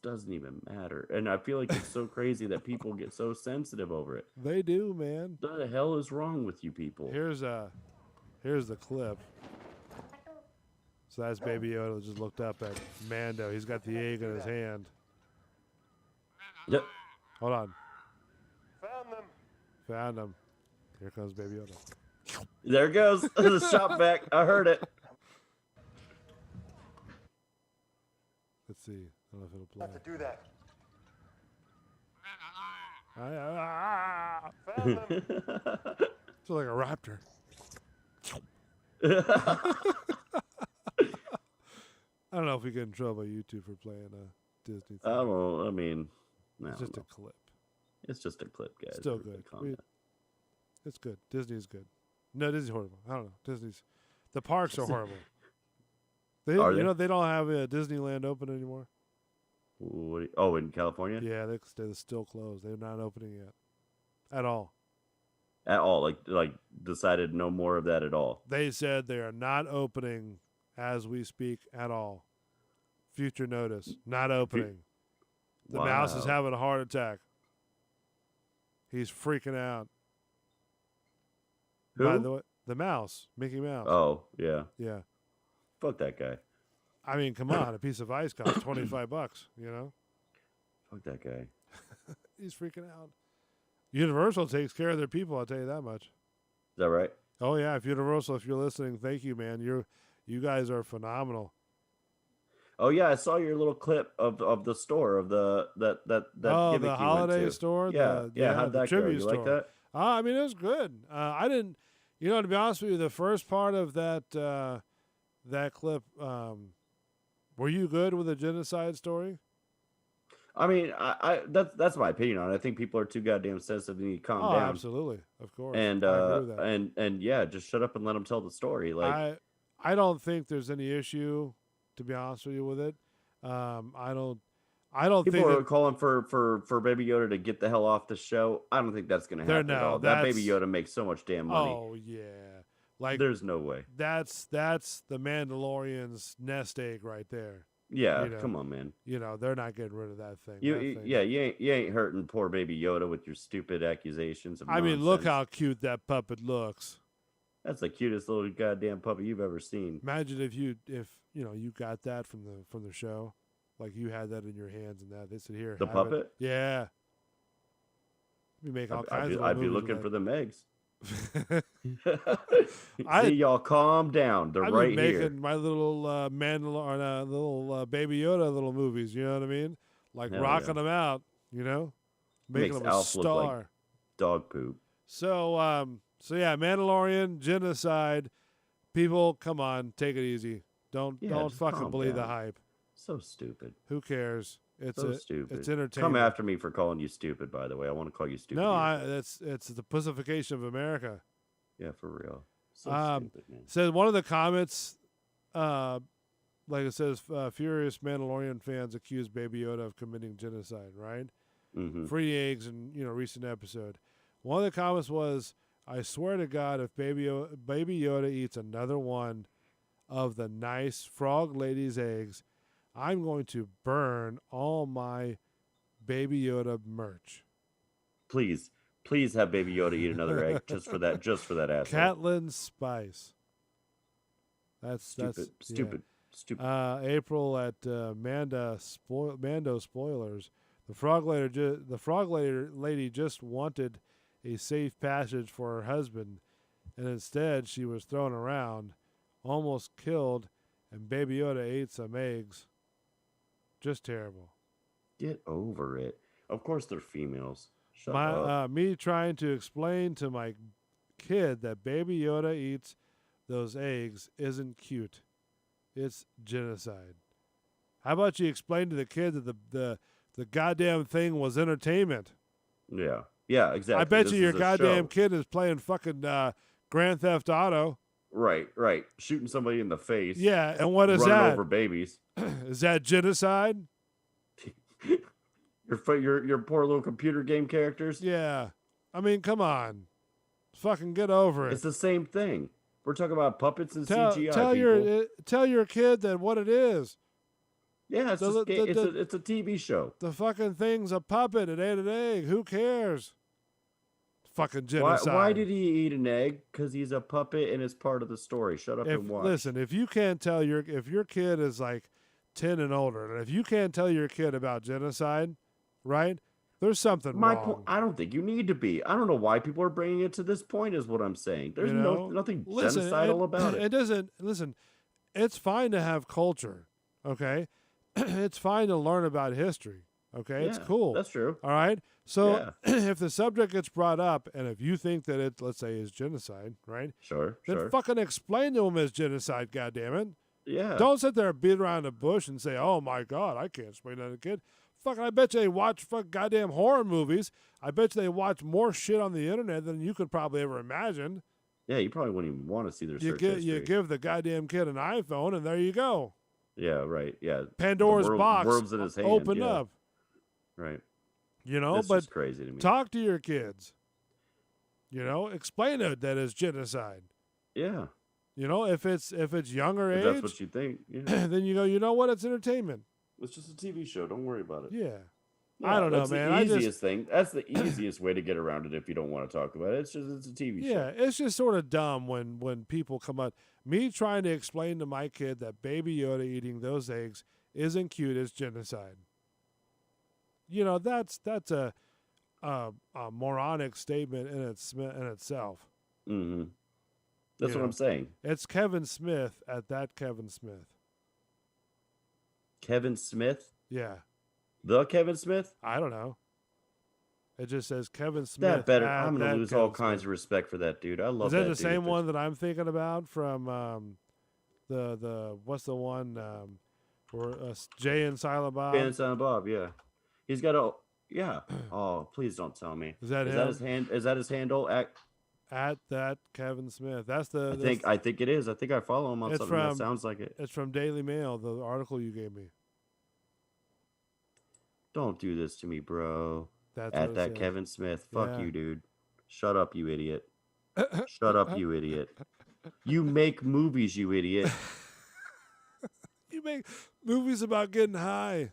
doesn't even matter. And I feel like it's so crazy that people get so sensitive over it. They do, man. What the hell is wrong with you people? Here's the clip. So that's Baby Yoda just looked up at Mando. He's got the egg in his hand. Yep. Hold on. Found them. Found him. Here comes Baby Yoda. There it goes. The shop vac. I heard it. Let's see. I don't know if it'll play. Have to do that. Found them. It's like a raptor. I don't know if we get in trouble by YouTube for playing a Disney thing. It's just a clip. It's just a clip, guys. Still good. It's good. Disney's good. No, Disney's horrible. I don't know. The parks are horrible. They don't have Disneyland open anymore. In California? Yeah, they're still closed. They're not opening yet. At all. At all? Like decided no more of that at all? They said they are not opening as we speak at all. Future notice. Not opening. The mouse is having a heart attack. He's freaking out. Who? By the way, the mouse. Mickey Mouse. Oh, yeah. Yeah. Fuck that guy. I mean, come on. A piece of ice costs $25, you know? Fuck that guy. He's freaking out. Universal takes care of their people, I'll tell you that much. Is that right? Oh, yeah. If Universal, if you're listening, thank you, man. You guys are phenomenal. Oh yeah, I saw your little clip of the store of that gimmick the you holiday went to. store. Yeah, how'd that go? You like that? I mean, it was good. I didn't, to be honest with you, the first part of that clip, were you good with the genocide story? I mean, I that's my opinion on it. I think people are too goddamn sensitive. They need to calm down. Absolutely, of course. And I agree with that. and yeah, just shut up and let them tell the story. Like I don't think there's any issue, to be honest with you, with it. I don't people think are calling for Baby Yoda to get the hell off the show. I don't think that's going to happen at all. That Baby Yoda makes so much damn money. Oh yeah, like there's no way. That's the Mandalorian's nest egg right there. Yeah, come on, man. They're not getting rid of that thing. Yeah, you ain't hurting poor Baby Yoda with your stupid accusations of nonsense. Look how cute that puppet looks. That's the cutest little goddamn puppy you've ever seen. Imagine if you got that from the show, like you had that in your hands and that they said here The have it." puppet? Yeah, we make all kinds of. I'd be movies looking with for them eggs. that. See, y'all calm down. They're I've right been making here. my little little Baby Yoda little movies. You know what I mean? Like Hell rocking yeah. them out. Making Makes them a Alf look like star. dog poop. So yeah, Mandalorian genocide. People, come on, take it easy. Don't just fucking calm believe the down. hype. So stupid. Who cares? It's So stupid. It's entertainment. Come after me for calling you stupid, by the way. I want to call you stupid. No, it's the pussification of America. Yeah, for real. So stupid, man. Says one of the comments, like it says, furious Mandalorian fans accuse Baby Yoda of committing genocide. Right? Mm-hmm. Free eggs in recent episode. One of the comments was, "I swear to God, if Baby Yoda eats another one of the nice frog lady's eggs, I'm going to burn all my Baby Yoda merch." Please have Baby Yoda eat another egg just for that asshole. Catlin Spice. That's Stupid. April at Mando spoilers. The frog lady just wanted a safe passage for her husband, and instead she was thrown around, almost killed, and Baby Yoda ate some eggs. Just terrible. Get over it. Of course they're females. Shut up. Me trying to explain to my kid that Baby Yoda eats those eggs isn't cute. It's genocide. How about you explain to the kid that the goddamn thing was entertainment? Yeah. Yeah, exactly. I bet This you your is a goddamn show. kid is playing fucking Grand Theft Auto. Right. Shooting somebody in the face. Yeah, and what is running that? over babies. Is that genocide? Your poor little computer game characters. Yeah. I mean, come on. Fucking get over it. It's the same thing. We're talking about puppets and CGI. Tell your kid that what it is. Yeah, it's a TV show. The fucking thing's a puppet. It ate an egg. Who cares? Fucking genocide. Why did he eat an egg? Because he's a puppet and it's part of the story. Shut up and watch. Listen, if you can't tell if your kid is like 10 and older, and if you can't tell your kid about genocide, right? There's something wrong. I don't think you need to be. I don't know why people are bringing it to this point. Is what I'm saying. There's nothing genocidal about it. It doesn't. Listen, it's fine to have culture. Okay, it's fine to learn about history. Okay, it's cool. That's true. All right. So if the subject gets brought up, and if you think that it, let's say, is genocide, right? Then fucking explain to them as genocide. Goddammit. Yeah. Don't sit there and beat around the bush and say, "Oh my God, I can't explain that to a kid." Fucking, I bet you they watch fucking goddamn horror movies. I bet you they watch more shit on the internet than you could probably ever imagine. Yeah, you probably wouldn't even want to see their search history. You give the goddamn kid an iPhone, and there you go. Yeah, right. Yeah. Pandora's box. World's in his hand. Open up. Right. But just crazy to me. Talk to your kids. Explain it that it's genocide. Yeah. If it's younger age, that's what you think. Yeah. then you go, you know what? It's entertainment. It's just a TV show. Don't worry about it. Yeah. No, I don't know, man. That's the easiest thing. That's the easiest way to get around it if you don't want to talk about it. It's a TV show. Yeah, it's just sort of dumb when people come up. Me trying to explain to my kid that Baby Yoda eating those eggs isn't cute. It's genocide. That's a moronic statement in itself. Mm-hmm. That's what I'm saying. It's Kevin Smith at that Kevin Smith. Kevin Smith? Yeah. The Kevin Smith? I don't know. It just says Kevin Smith. That better. I'm gonna lose all kinds of respect for that dude. I love that. Is that the same one that I'm thinking about from the what's the one for Jay and Silent Bob? Jay and Silent Bob, yeah. He's got a Oh, please don't tell me. Is that him? Is that his handle? At that Kevin Smith. That's the. I think it is. I think I follow him on something that sounds like it. It's from Daily Mail, the article you gave me. Don't do this to me, bro. That's at that Kevin Smith. Fuck you, dude. Shut up, you idiot. Shut up, you idiot. You make movies, you idiot. You make movies about getting high.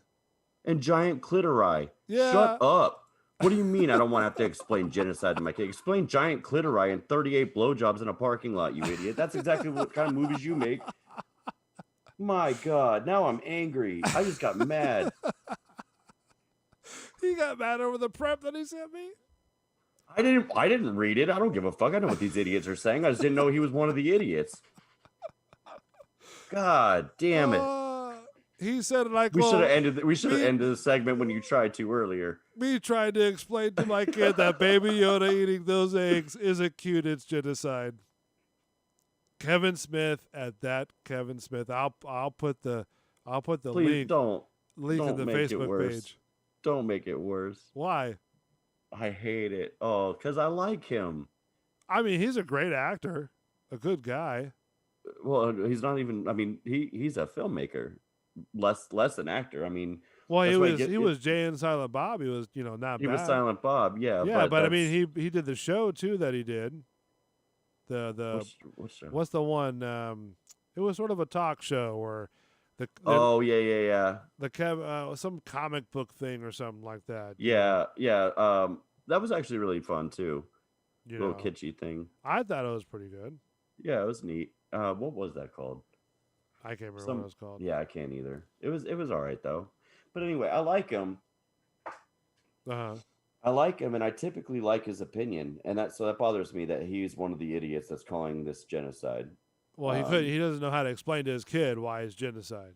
And giant clitori. Yeah. Shut up. What do you mean I don't want to have to explain genocide to my kid? Explain giant clitori and 38 blowjobs in a parking lot, you idiot. That's exactly what kind of movies you make. My God, now I'm angry. I just got mad. He got mad over the prep that he sent me. I didn't read it. I don't give a fuck. I know what these idiots are saying. I just didn't know he was one of the idiots. God damn it. He said like We should have ended the segment when you tried to earlier. Me trying to explain to my kid that Baby Yoda eating those eggs isn't cute, it's genocide. Kevin Smith at that Kevin Smith. I'll put the Please link don't in the make it Facebook worse. page. Don't make it worse. Why? I hate it. Oh, because I like him. I mean, he's a great actor, a good guy. Well, he's not even. I mean, he's a filmmaker, less an actor. I mean, Well, that's he was Jay and Silent Bob. He was not bad. He was Silent Bob, yeah. Yeah, but I mean, he did the show too that he did. What's the one? It was sort of a talk show or yeah. Some comic book thing or something like that. Yeah. That was actually really fun too. Little kitschy thing. I thought it was pretty good. Yeah, it was neat. What was that called? I can't remember what it was called. Yeah, I can't either. It was all right though. But anyway, I like him. I like him, and I typically like his opinion, and that bothers me that he's one of the idiots that's calling this genocide. Well, he doesn't know how to explain to his kid why it's genocide.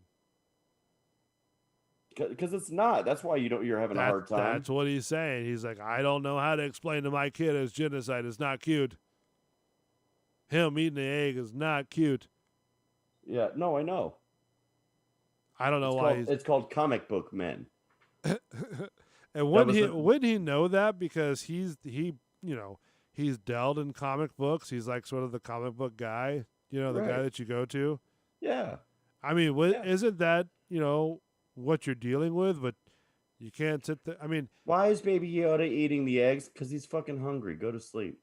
Because it's not. That's why you're having a hard time. That's what he's saying. He's like, I don't know how to explain to my kid it's genocide. It's not cute. Him eating the egg is not cute. Yeah, no, I know. I don't know why it's called comic book men. And wouldn't he know that because he's dealt in comic books. He's like sort of the comic book guy, the guy that you go to. Yeah. I mean, isn't that, what you're dealing with? But you can't sit there. I mean, why is Baby Yoda eating the eggs? Because he's fucking hungry. Go to sleep.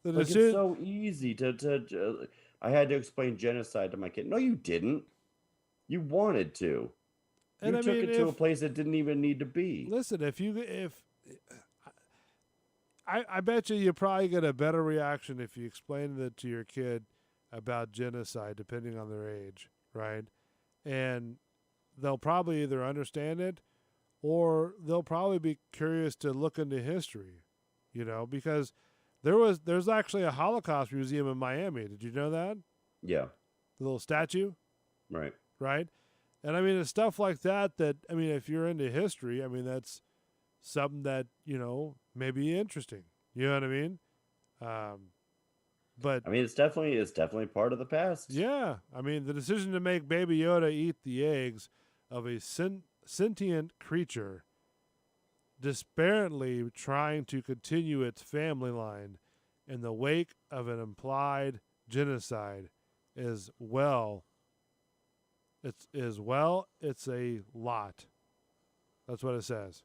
It's so easy to I had to explain genocide to my kid. No, you didn't. You wanted to. You took it to a place it didn't even need to be. Listen, I bet you probably get a better reaction if you explain it to your kid about genocide, depending on their age, right? And they'll probably either understand it or they'll probably be curious to look into history, because there's actually a Holocaust museum in Miami. Did you know that? Yeah. The little statue? Right. Right? And I mean, it's stuff like that, I mean, if you're into history, I mean, that's something that, may be interesting. You know what I mean? But I mean, it's definitely part of the past. Yeah. I mean, the decision to make Baby Yoda eat the eggs of a sentient creature desperately trying to continue its family line in the wake of an implied genocide it's a lot. That's what it says.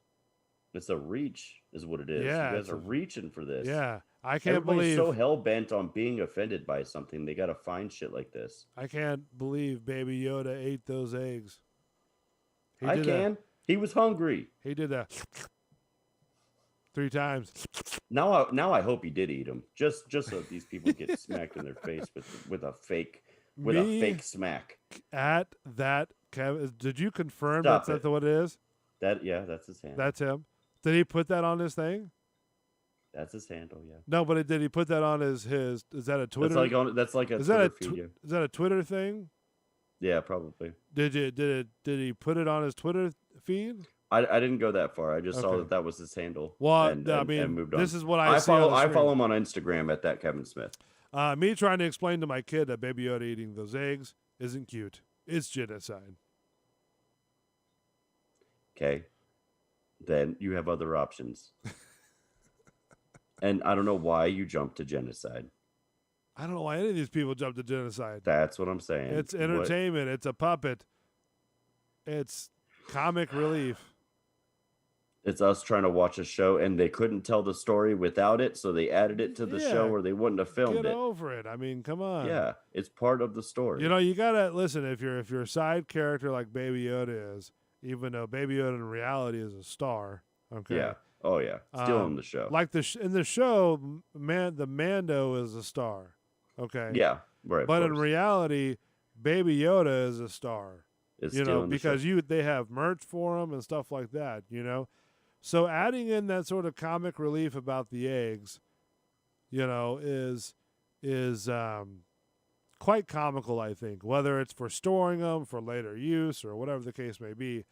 It's a reach, is what it is. Yeah, you guys are reaching for this. Yeah, I can't Everybody's believe so hell bent on being offended by something. They got to find shit like this. I can't believe Baby Yoda ate those eggs. He was hungry. He did that 3 times. Now I hope he did eat them. Just so these people get smacked in their face with a fake smack. At that, Kevin, did you confirm Stop that's what it is? That's his handle. That's him. Did he put that on his thing? That's his handle, yeah. No, but did he put that on his? Is that a Twitter? That's like a is Twitter that feed. Yeah. Is that a Twitter thing? Yeah, probably. Did he put it on his Twitter feed? I didn't go that far. I just saw that was his handle. Well, and moved on. This is what I see. I follow him on Instagram at that Kevin Smith. Me trying to explain to my kid that Baby Yoda eating those eggs isn't cute. It's genocide. Okay. Then you have other options. And I don't know why you jumped to genocide. I don't know why any of these people jump to genocide. That's what I'm saying. It's entertainment. It's a puppet. It's comic relief. It's us trying to watch a show, and they couldn't tell the story without it, so they added it to the show, or they wouldn't have filmed it. Get over it. I mean, come on. Yeah, it's part of the story. You gotta listen. If you're a side character like Baby Yoda is, even though Baby Yoda in reality is a star, Okay. Yeah. Oh yeah. Still in the show. Like in the show, the Mando is a star. Okay. Yeah. Right. But of in course. reality, Baby Yoda is a star. It's You still know, in the because show. they have merch for him and stuff like that. So adding in that sort of comic relief about the eggs, is quite comical. I think whether it's for storing them for later use or whatever the case may be.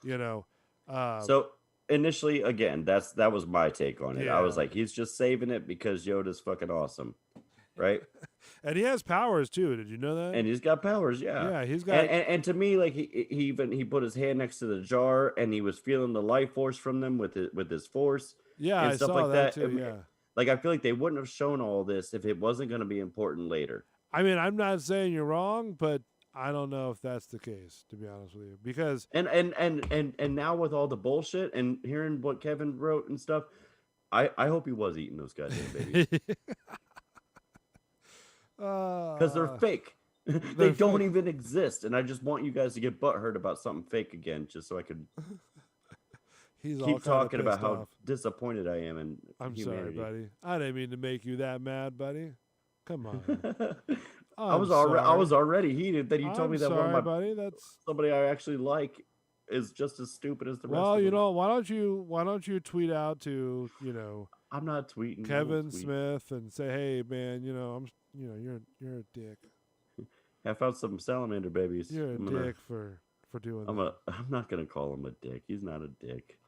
You know, So initially, again, that was my take on it. I was Yeah. like, he's just saving it because Yoda's fucking awesome, right? and he has powers too. Did you know that? And he's got powers, yeah. Yeah, he's And, got. and to me, like he put his hand next to the jar and he was feeling the life force from them with his force Yeah, and I stuff saw like that that. too. Yeah. Like I feel like they wouldn't have shown all this if it wasn't going to be important later. I mean, I'm not saying you're wrong, but I don't know if that's the case, to be honest with you, because And now with all the bullshit and hearing what Kevin wrote and stuff, I hope he was eating those goddamn babies because they're fake. They don't fake. even exist, and I just want you guys to get butthurt about something fake again, just so I could he's all keep kinda talking about pissed how off. disappointed I am in I'm humanity. sorry, buddy. I didn't mean to make you that mad, buddy. Come on. I was already heated. Then you told I'm me that sorry, one of my buddy. That's somebody I actually like is just as stupid as the rest well, of them. why don't you tweet out to I'm not tweeting. I Kevin won't tweet. Smith and say, hey man, you're a dick. I found some salamander babies. You're a I'm gonna- dick for doing that. I'm not gonna call him a dick. He's not a dick.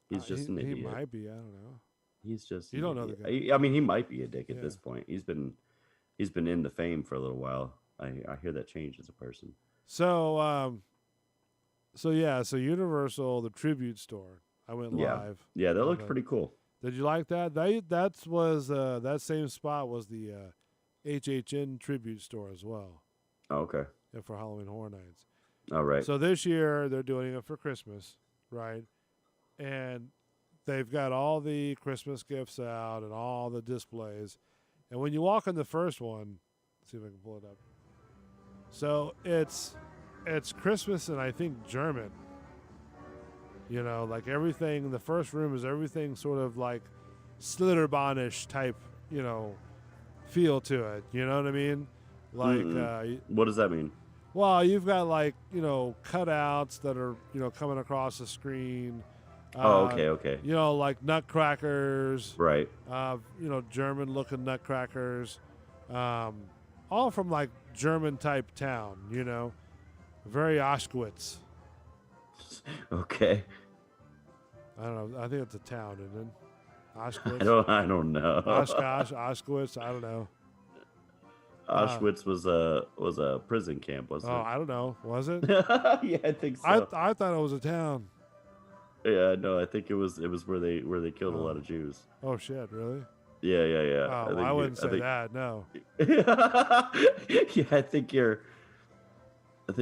He's just an idiot. He might be. I don't know. He's just. You an don't know the idiot. guy. I mean, he might be a dick at Yeah. this point. He's been in the fame for a little while. I hear that changed as a person. So so Universal, the tribute store. I went Yeah. live. Yeah, that looked Okay. pretty cool. Did you like that? That same spot was the HHN tribute store as well. Oh, okay. For Halloween Horror Nights. All right. So this year they're doing it for Christmas, right? And they've got all the Christmas gifts out and all the displays. And when you walk in the first one, let's see if I can pull it up. So it's Christmas and I think German. Like everything, the first room is everything sort of like Slitterbahnish type, feel to it. You know what I mean? Like, What does that mean? well, you've got like, cutouts that are, coming across the screen. Oh, okay. Like nutcrackers, Right. German looking nutcrackers, all from like German type town, very Auschwitz. Okay. I don't know. I think it's a town, isn't it? Auschwitz. I don't know. Auschwitz. I don't know. Auschwitz was a prison camp, wasn't I don't know. Was it? Yeah, I think so. I thought it was a town. Yeah, no, I think it was where they killed a lot of Jews. Oh shit! Really? Yeah. Oh, I wouldn't say that. No. Yeah, I think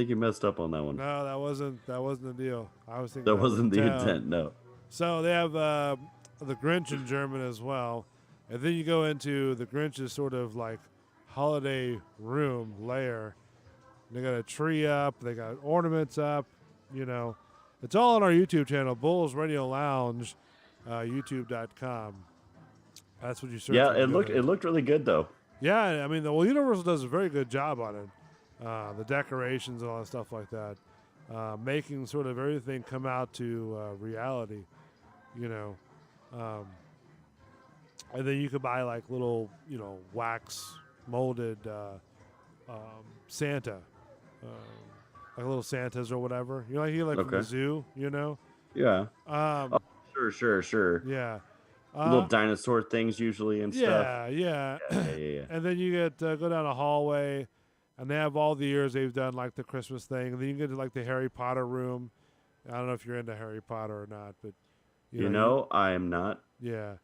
you messed up on that one. No, that wasn't the deal. I was thinking That was wasn't a the town. intent. No. So they have the Grinch in German as well, and then you go into the Grinch's sort of like holiday room lair. They got a tree up, they got ornaments up. It's all on our YouTube channel, Bulls Radio Lounge, YouTube.com. That's what you search. Yeah, when you go it there. looked really good though. Yeah, I mean, Universal does a very good job on it. The decorations and all that stuff like that, making sort of everything come out to reality, and then you could buy like little, wax molded Santa, like little Santas or whatever. From the Okay. zoo, Yeah. Um, Sure. yeah. Little dinosaur things usually and stuff. Yeah. Yeah. And then you get go down a hallway, and they have all the years they've done like the Christmas thing. And then you get to like the Harry Potter room. I don't know if you're into Harry Potter or not, but I am not. yeah.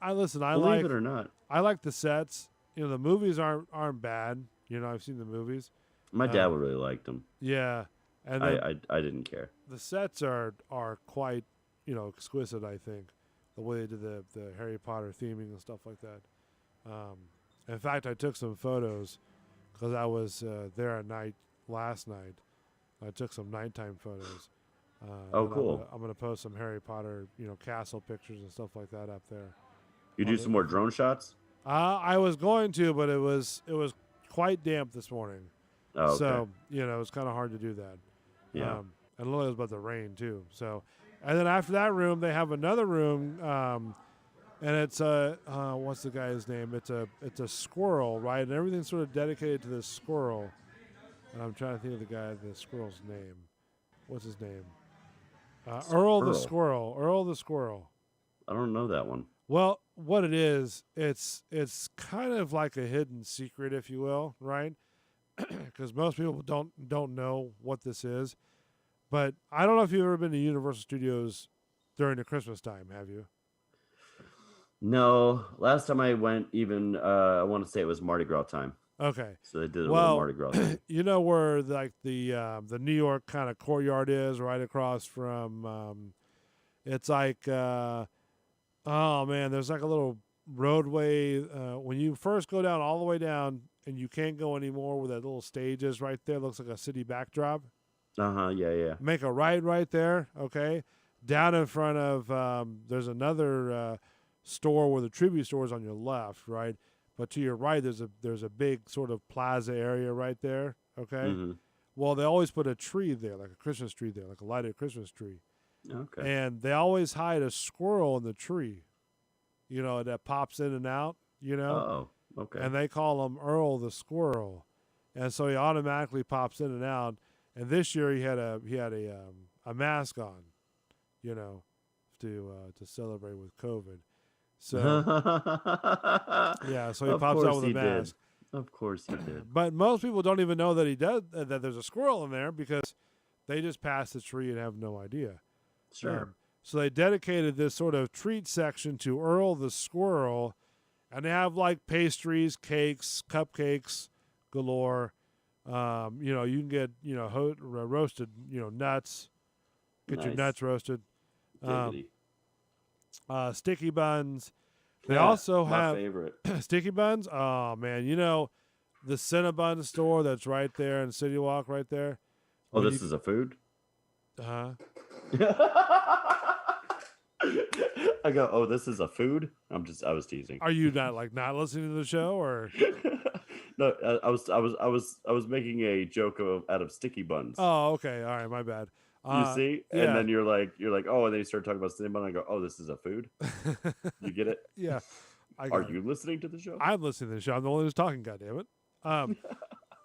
I listen. Believe it or not. I like the sets. The movies aren't bad. I've seen the movies. My dad would really like them. Yeah, and then I didn't care. the sets are quite exquisite. I think the way they did the Harry Potter theming and stuff like that. In fact, I took some photos because I was there at night last night. I took some nighttime photos. Oh, and cool. I'm gonna post some Harry Potter, castle pictures and stuff like that up there. You do some more drone shots? I was going to, but it was quite damp this morning, Oh, okay. so it's kind of hard to do that. Yeah. And literally it was about to rain too. So, and then after that room, they have another room, and it's what's the guy's name? It's a squirrel, right? And everything's sort of dedicated to this squirrel. And I'm trying to think of the squirrel's name. What's his name? Earl the squirrel. Earl the squirrel. I don't know that one. Well, what it is, it's kind of like a hidden secret, if you will, right? Because most people don't know what this is. But I don't know if you've ever been to Universal Studios during the Christmas time, have you? No, last time I went, even I want to say it was Mardi Gras time. Okay. So they did a little Mardi Gras thing. You know where like the New York kind of courtyard is, right across from. It's like, oh man, there's like a little roadway when you first go down all the way down, and you can't go anymore where that little stage is right there. Looks like a city backdrop. Yeah. Make a right there, okay? Down in front of, there's another store where the tribute store is on your left, right? But to your right, there's a big sort of plaza area right there, okay? Mm-hmm. Well, they always put a tree there, like a Christmas tree there, like a lighted Christmas tree. Okay. And they always hide a squirrel in the tree, that pops in and out, Oh, okay. And they call him Earl the squirrel. And so he automatically pops in and out. And this year he had a mask on, to celebrate with COVID. So yeah, so he pops out with a mask. Of course he did. But most people don't even know that he does that. There's a squirrel in there because they just pass the tree and have no idea. Sure. So they dedicated this sort of treat section to Earl the squirrel, and they have like pastries, cakes, cupcakes galore. You can get roasted nuts. Get your Nice. nuts roasted. Diggity. Sticky buns. They Yeah, also my have favorite. sticky buns. Oh man, the Cinnabon store that's right there in City Walk, right there. Oh, this is a food? Huh? I go, oh, this is a food? I was teasing. Are you not not listening to the show or? No, I was making a joke out of sticky buns. Oh, okay. All right, my bad. You see? yeah. And then you're like, oh, and then you start talking about sticky bun. I go, oh, this is a food? You get it? Yeah. Are you listening to the show? I'm listening to the show. I'm the one who's talking, goddammit.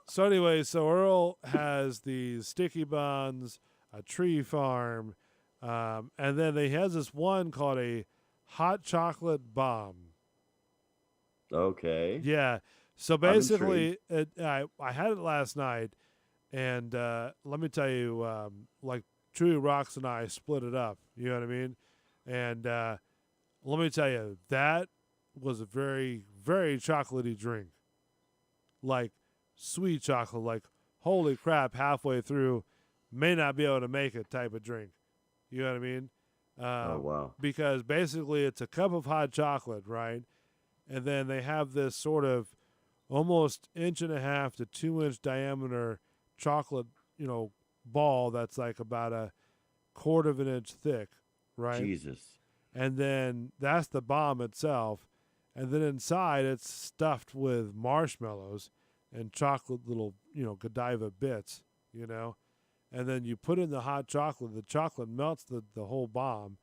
So anyway, so Earl has these sticky buns, a tree farm, and then he has this one called a hot chocolate bomb. Okay. Yeah. So basically, I had it last night, and let me tell you, like Chewy Rocks and I split it up. You know what I mean? And let me tell you, that was a very, very chocolatey drink. Like sweet chocolate, like holy crap, halfway through, may not be able to make it type of drink. You know what I mean? Oh, wow. Because basically it's a cup of hot chocolate, right? And then they have this sort of almost 1.5 to 2 inch diameter chocolate, ball that's like about a 1/4 of an inch thick, right? Jesus. And then that's the bomb itself. And then inside it's stuffed with marshmallows and chocolate little, Godiva bits, And then you put in the hot chocolate. The chocolate melts the whole bomb,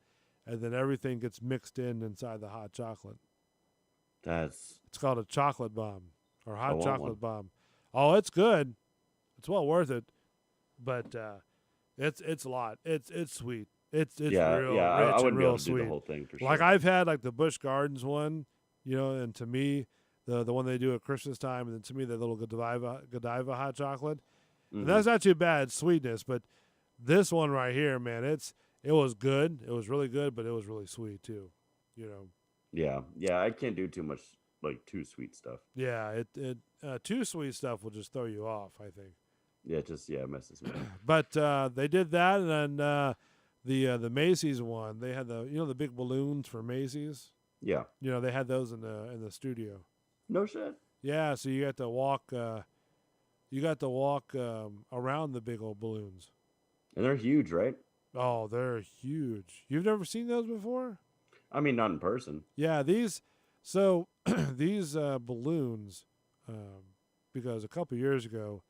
and then everything gets mixed inside the hot chocolate. It's called a chocolate bomb or hot chocolate one. bomb. Oh, it's good. It's well worth it. But it's a lot. It's sweet. It's real rich I wouldn't and be real able to sweet. do the whole thing for sure. Like I've had like the Busch Gardens one, and to me, the one they do at Christmas time, and then to me the little Godiva hot chocolate. Mhm. And that's not too bad sweetness, but this one right here, man, it was good. It was really good, but it was really sweet too. Yeah, I can't do too much like too sweet stuff. Yeah, it too sweet stuff will just throw you off, I think. Yeah, it messes me up. But they did that, and then the Macy's one, they had the big balloons for Macy's. Yeah. They had those in the studio. No shit. Yeah, so you got to walk. You got to walk around the big old balloons. And they're huge, right? Oh, they're huge. You've never seen those before? I mean, not in person. Yeah, these. So these balloons, because a couple years ago,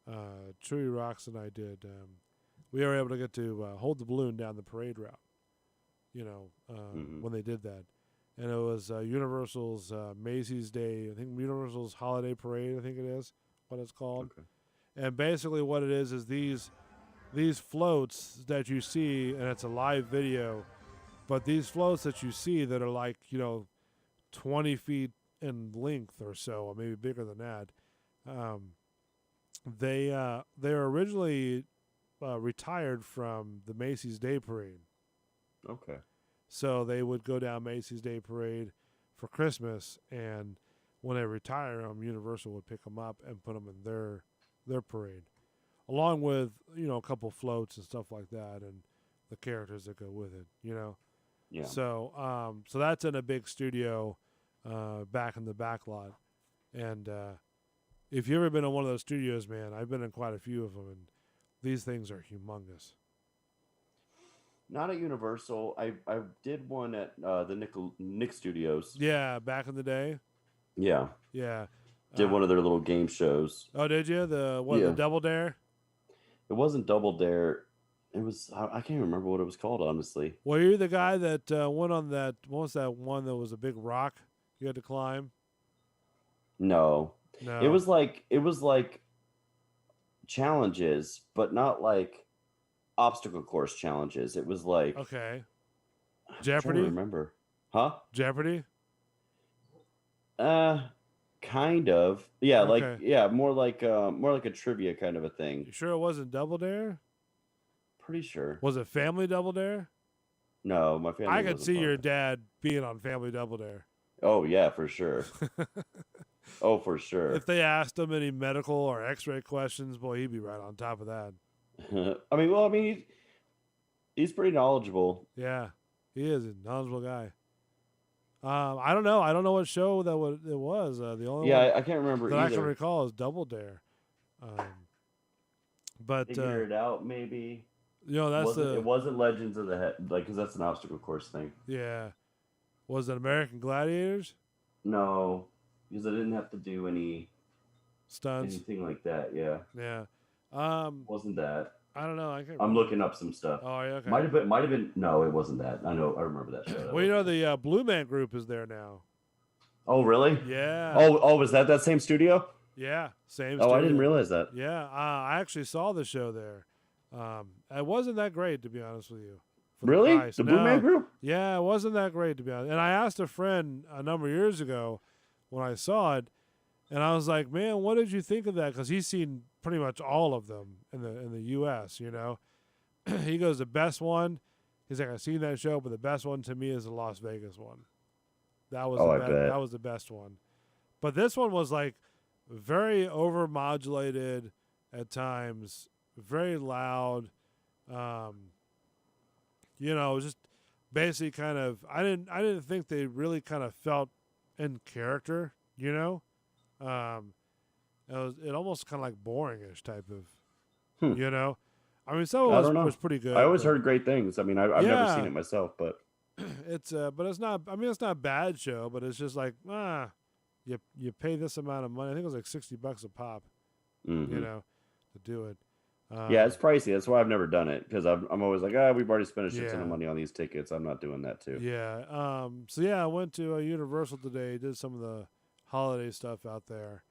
Chewy Rocks and I did. We were able to get to hold the balloon down the parade route. When they did that, and it was Universal's Macy's Day. I think Universal's Holiday Parade. I think it is what it's called. Okay. And basically, what it is these floats that you see, and it's a live video. But these floats that you see that are like 20 feet in length or so, or maybe bigger than that, they were originally retired from the Macy's Day Parade. Okay. So they would go down Macy's Day Parade for Christmas, and when they retire them, Universal would pick them up and put them in their parade, along with a couple floats and stuff like that, and the characters that go with it. Yeah. So so that's in a big studio back in the back lot, and if you've ever been in one of those studios, man, I've been in quite a few of them, and these things are humongous. Not at Universal. I did one at the Nick Studios. Yeah, back in the day. Yeah. Yeah. Did one of their little game shows. Oh, did you? The Double Dare? It wasn't Double Dare. It was, I can't remember what it was called, honestly. Well, you're the guy that went on that. What was that one that was a big rock you had to climb? No. No. It was like challenges, but not like obstacle course challenges. It was like, okay. I'm trying Jeopardy? to remember. Huh? Jeopardy? Kind of. Yeah, Okay. more like a trivia kind of a thing. You sure it wasn't Double Dare? Pretty sure. Was it Family Double Dare? No, my family. I could wasn't see part your of it. dad being on Family Double Dare. Oh yeah, for sure. Oh, for sure. If they asked him any medical or X-ray questions, boy, he'd be right on top of that. I mean, he's pretty knowledgeable. Yeah, he is a knowledgeable guy. I don't know. I don't know what show it was. The only Yeah, one I can't remember that I can either. recall is Double Dare. But Figure it out, maybe. that's It wasn't Legends of the Head, because that's an obstacle course thing. yeah. Was it American Gladiators? No, because I didn't have to do Stunts? anything like that. Yeah, Yeah. wasn't that? I don't know. I can't. I'm remember. looking up some stuff. Oh, yeah. Okay. Might have been. No, it wasn't that. I remember that show. Well, the Blue Man Group is there now. Oh, really? Yeah. Oh, was that same studio? Yeah. Same. Oh, I studio. didn't realize that. Yeah. I actually saw the show there. It wasn't that great, to be honest with you. for Really? price. The Blue Man Group? Yeah, it wasn't that great, to be honest. And I asked a friend a number of years ago when I saw it, and I was like, "Man, what did you think of that?" Because he's seen pretty much all of them in the U.S. You know, he goes, "The best one." He's like, "I've seen that show, but the best one to me is the Las Vegas one. That was that was the best one." But this one was like very overmodulated at times, very loud. You know, just basically kind of I didn't think they really kind of felt in character, you know? It almost kind of like boringish type of you know? I mean, some of it was pretty good. I always heard great things. I mean, I've never seen it myself, but it's it's not. I mean, it's not a bad show, but it's just like you pay this amount of money. I think it was like $60 a pop, you know, to do it. Yeah, it's pricey. That's why I've never done it because I'm always like, we've already spent a shit ton of money on these tickets. I'm not doing that too. Yeah. So yeah, I went to Universal today. Did some of the holiday stuff out there,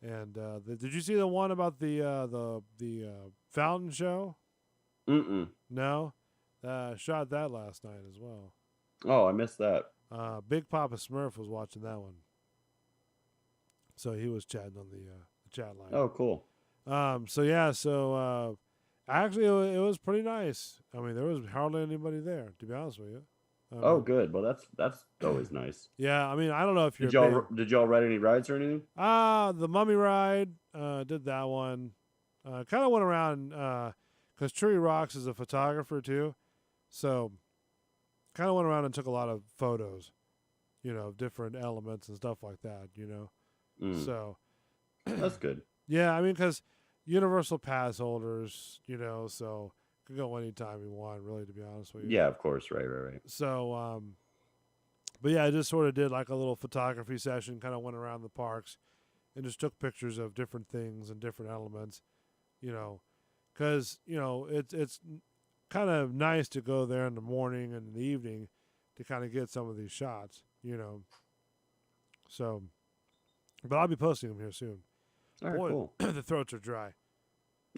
and did you see the one about the fountain show? No, shot that last night as well. Oh, I missed that. Big Papa Smurf was watching that one, so he was chatting on the chat line. Oh, cool. So actually it was pretty nice. I mean, there was hardly anybody there, to be honest with you. Good. Well, that's always nice. Yeah, I mean, I don't know if you're did y'all ride any rides or anything? The Mummy ride, did that one. Kind of went around because Tree Rocks is a photographer too, so kind of went around and took a lot of photos, you know, of different elements and stuff like that, you know. So that's good. Yeah, I mean, because Universal Pass holders, you know, so Could go anytime you want, really, to be honest with you. Yeah, of course. Right. So, but yeah, I just sort of did like a little photography session, kind of went around the parks and just took pictures of different things and different elements, you know, because, you know, it's kind of nice to go there in the morning and in the evening to kind of get some of these shots, you know. So, but I'll be posting them here soon. All right, Boy, cool. the throats are dry.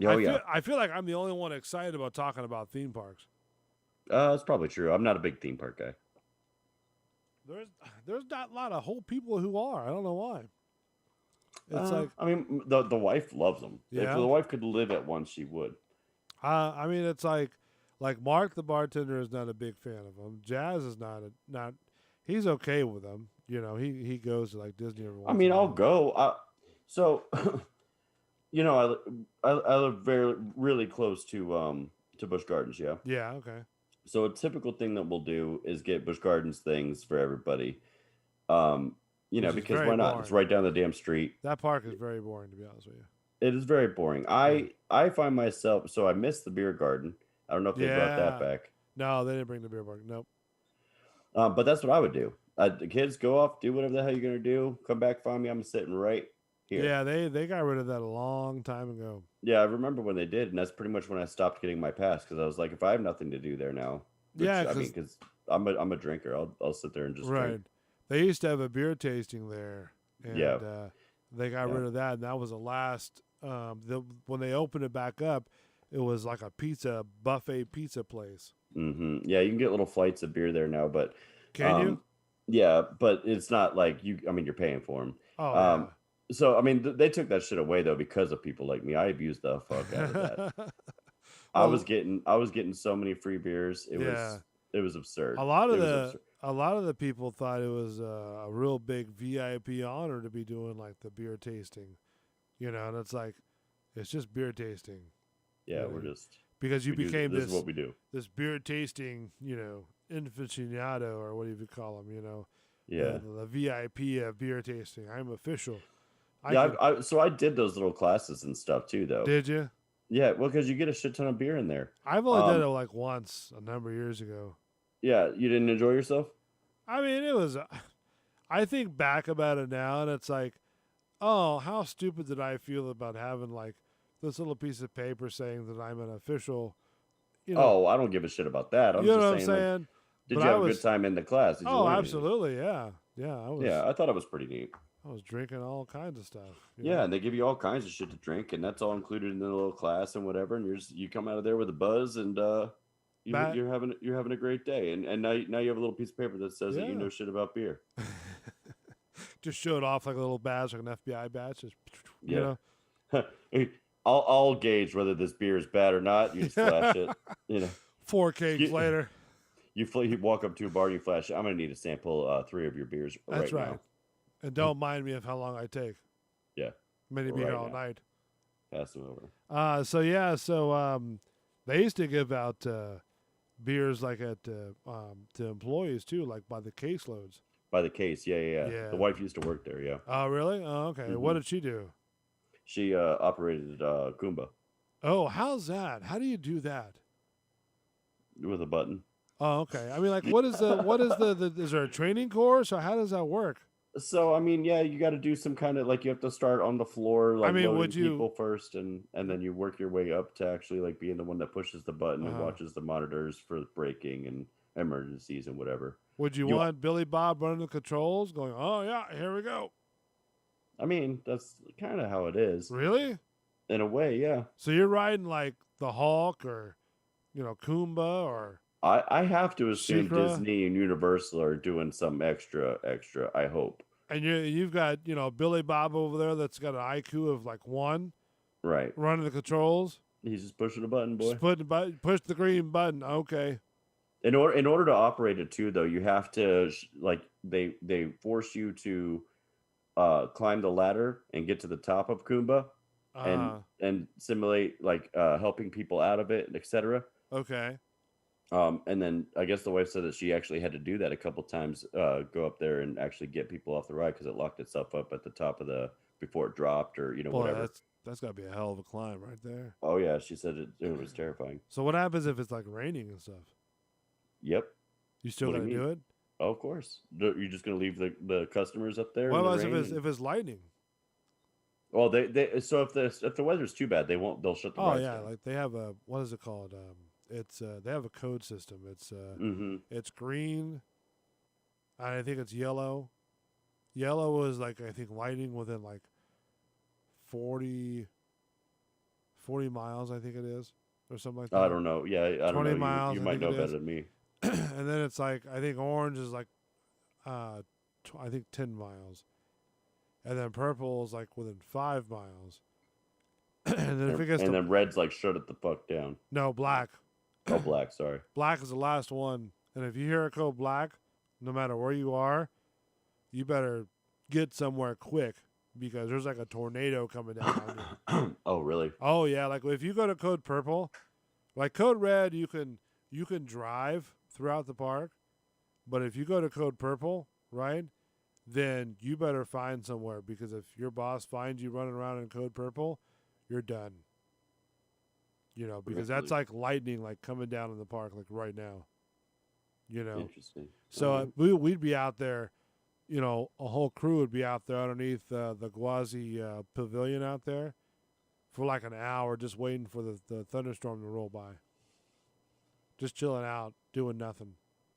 Oh, yeah. I feel like I'm the only one excited about talking about theme parks. That's probably true. I'm not a big theme park guy. There's not a lot of whole people who are. I don't know why. It's like, I mean, the wife loves them. Yeah? If the wife could live at one, she would. I mean, it's like Mark the bartender is not a big fan of them. Jazz is not. He's okay with them. You know, he goes to like Disney every once I mean, in a I'll while. go. So, you know, I live really close to Busch Gardens. Yeah. Yeah. Okay. So a typical thing that we'll do is get Busch Gardens things for everybody. You know, Which is because very why not? boring. It's right down the damn street. That park is very boring, to be honest with you. It is very boring. I find myself, so I miss the beer garden. I don't know if they brought that Yeah. back. No, they didn't bring the beer park. Nope. But that's what I would do. The kids go off, do whatever the hell you're gonna do. Come back, find me. I'm sitting right here. Yeah, they got rid of that a long time ago. Yeah, I remember when they did, and that's pretty much when I stopped getting my pass because I was like, if I have nothing to do there now, Yeah, I mean, because I'm a drinker, I'll sit there and just Right. drink. They used to have a beer tasting there, and Yeah. they got Yeah. rid of that, and that was the last. When they opened it back up, it was like a buffet pizza place. Yeah, you can get little flights of beer there now, but Can you? yeah, but it's not like you. I mean, you're paying for them. Oh, So I mean, they took that shit away though because of people like me. I abused the fuck out of that. yeah. I was getting so many free beers. Yeah. It was absurd. A lot of It was absurd. the people thought it was a real big VIP honor to be doing like the beer tasting, you know, and it's just beer tasting. Yeah, Really? we're just Because you became this is what we do. this beer tasting, you know, aficionado or what do you call them, you know, Yeah. the VIP of beer tasting. I'm official. So I did those little classes and stuff too, though. Did you? Yeah, well, because you get a shit ton of beer in there. I've only done it like once a number of years ago. Yeah, you didn't enjoy yourself? I mean, it was. I think back about it now, and it's like, oh, how stupid did I feel about having like this little piece of paper saying that I'm an official. You know, Oh, I don't give a shit about that. I'm you know just what I'm saying. saying? Like, did But you I have a was- good time in the class? Did you Oh, learn anything? absolutely, yeah. Yeah, I thought it was pretty neat. I was drinking all kinds of stuff. you Yeah, know? and they give you all kinds of shit to drink, and that's all included in the little class and whatever. And you come out of there with a buzz, and Back- you're having a great day. And now you have a little piece of paper that says that you Yeah. know shit about beer. Just showed off like a little badge, like an FBI badge. Just, you Yeah. know, I'll gauge whether this beer is bad or not. You just flash it. You know, 4 cakes You- later. you walk up to a bar and you flash it. I'm gonna need a sample 3 of your beers That's right right. now. And don't mind me of how long I take. Yeah, Many be Right here all now. night. pass them over. So they used to give out beers like at to employees too, like by the caseloads. By the case, yeah. Yeah. The wife used to work there. Yeah, Oh, really? Oh, okay. What Mhm. did she do? she operated Goomba Oh, how's that? How do you do that? with a button. Oh, okay. I mean, like, what is the is there a training course or how does that work? So I mean, yeah, you got to do some kind of like you have to start on the floor, like mean, loading would you- people first, and then you work your way up to actually like being the one that pushes the button and Uh-huh. watches the monitors for braking and emergencies and whatever. Would you You- want Billy Bob running the controls, going, "Oh yeah, here we go"? I mean, that's kind of how it is Really? in a way. Yeah, So you're riding like the Hulk or, you know, Kumba or I have to assume Secra? Disney and Universal are doing some extra. I hope. and you've got, you know, Billy Bob over there that's got an IQ of like 1 Right. running the controls. He's just pushing a button, boy. Just push the green button. Okay. In order to operate it too, though, you have to like they force you to climb the ladder and get to the top of Kumba and simulate like helping people out of it, etc. Okay. And then I guess the wife said that she actually had to do that a couple times, go up there and actually get people off the ride because it locked itself up at the top of the before it dropped or Boy, whatever. That's got to be a hell of a climb right there. Oh yeah, she said it was terrifying. So what happens if it's like raining and stuff? Yep. You still What do got to you do mean? it? Oh, of course. You're just gonna leave the customers up there What in the about rain? if it's lightning? Well, they so if the weather's too bad, they'll shut the Oh rides yeah, down. like they have a what is it called? It's they have a code system. Mm-hmm. It's green. And I think it's yellow. Yellow is like I think lightning within like 40 miles. I think it is or something like that. I don't know. Yeah, I don't 20 know. miles, You I might think know it better is. than me. And then it's like I think orange is like I think 10 miles. And then purple is like within 5 miles. And then if it gets And to then red's like shut it the fuck down. no black. Oh, black. Sorry. Black is the last one. And if you hear it go black, no matter where you are, you better get somewhere quick because there's like a tornado coming down on you. Oh, really? Oh yeah, like if you go to code purple, like code red, you can drive throughout the park, but if you go to code purple, right, then you better find somewhere because if your boss finds you running around in code purple, you're done. You know, because that's like lightning, like coming down in the park, like right now. You know, Interesting. so we'd be out there. You know, a whole crew would be out there underneath the Gwazi pavilion out there for like an hour just waiting for the thunderstorm to roll by. Just chilling out, doing nothing,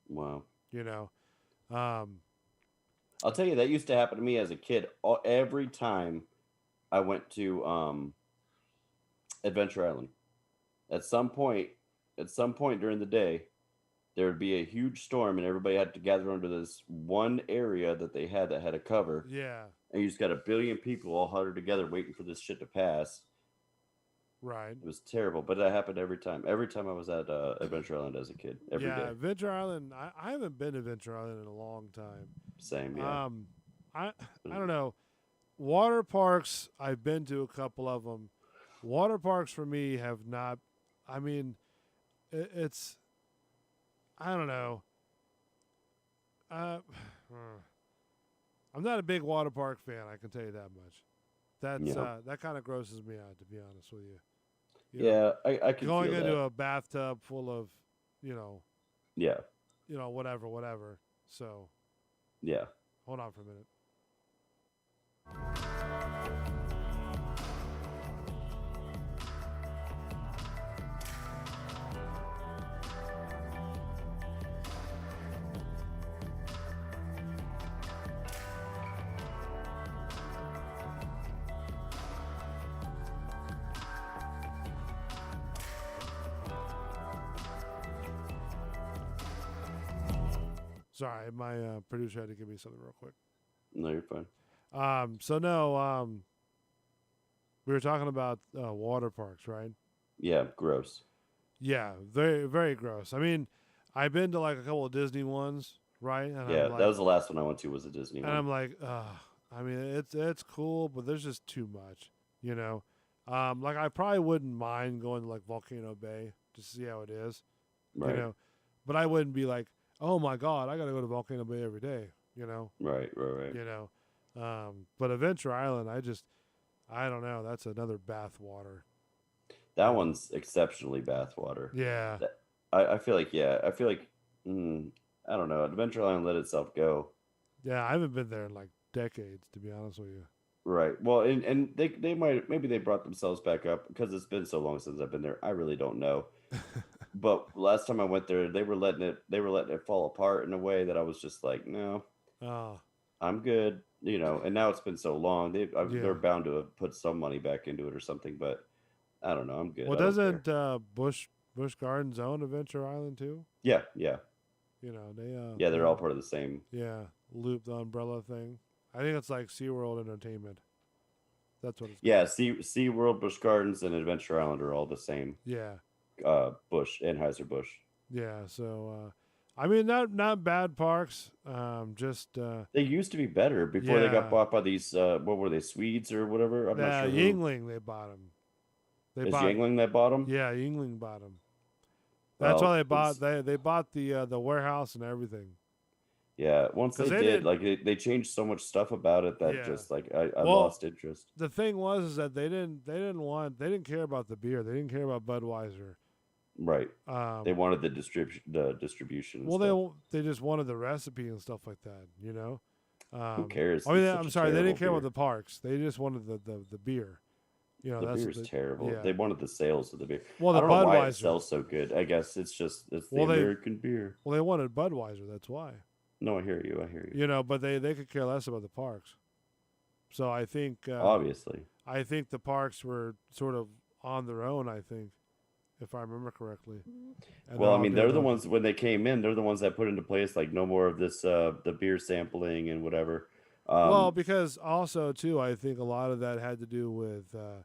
Wow. you know. I'll tell you, that used to happen to me as a kid. Every time I went to Adventure Island, at some point during the day, there would be a huge storm and everybody had to gather under this one area that they had that had a cover. Yeah, And you just got a billion people all huddled together waiting for this shit to pass. right. It was terrible, but that happened every time. Every time I was at Adventure Island as a kid. Every day. Adventure Island, I haven't been to Adventure Island in a long time. Same, yeah. I don't know. Water parks, I've been to a couple of them. Water parks for me have not, I mean, it's, I don't know. I'm not a big water park fan. I can tell you that much. That's that kind of grosses me out, to be honest with you. Yeah, I can going feel into that. a bathtub full of, Yeah, whatever. So yeah. hold on for a minute. Sorry, my producer had to give me something real quick. No, you're fine. We were talking about water parks, right? Yeah, gross. Yeah, very, very gross. I mean, I've been to like a couple of Disney ones, right? And Yeah, I'm like, that was the last one I went to, was a Disney and one. I'm like, I mean, it's cool, but there's just too much, you know. Like I probably wouldn't mind going to like Volcano Bay just to see how it is, Right. you know. But I wouldn't be like, oh my God, I got to go to Volcano Bay every day, you know. Right. You know. But Adventure Island, I don't know. That's another bathwater. That one's exceptionally bathwater. Yeah. I feel like, I don't know. Adventure Island let itself go. Yeah, I haven't been there in like decades, to be honest with you. Right. Well, and they might, maybe they brought themselves back up because it's been so long since I've been there. I really don't know. But last time I went there, they were letting it fall apart in a way that I was just like, no, I'm good, you know. And now it's been so long, they're bound to have put some money back into it or something. But I don't know, I'm good. Well, I don't doesn't Busch Gardens own Adventure Island too? Yeah. You know, they They're all part of the same. Yeah, loop the umbrella thing. I think it's like SeaWorld Entertainment. That's what it's Yeah, SeaWorld, Busch Gardens, and Adventure Island are all the same. Yeah. Anheuser-Busch. Yeah, so I mean not bad parks. They used to be better before they got bought by these what were they, Swedes or whatever? I'm not sure. Yingling, they bought them. Yingling that bought them? Yeah, Yingling bought them. That's why they bought the warehouse and everything. Yeah, once 'Cause they they did, didn't- like they changed so much stuff about it that Yeah. just like I Well, lost interest. The thing was is that they didn't care about the beer. They didn't care about Budweiser. Right. They Um, wanted the distribution and well, stuff. they just wanted the recipe and stuff like that. You know. Who cares? I mean, It's such I'm a sorry, they didn't terrible care about beer. the parks. They just wanted the beer. You know, The that's beer what is terrible. Yeah. They wanted the sales of the beer. Well, I the don't know why it Budweiser. sells so good. I guess it's the Well, they- American beer. Well, they wanted Budweiser. That's why. No, I hear you. I hear you. You know, but they could care less about the parks. So I think Obviously. I think the parks were sort of on their own. I think, if I remember correctly. And Well, I all mean, did they're the all- ones when they came in. They're the ones that put into place like no more of this the beer sampling and whatever. Well, because also too, I think a lot of that had to do with the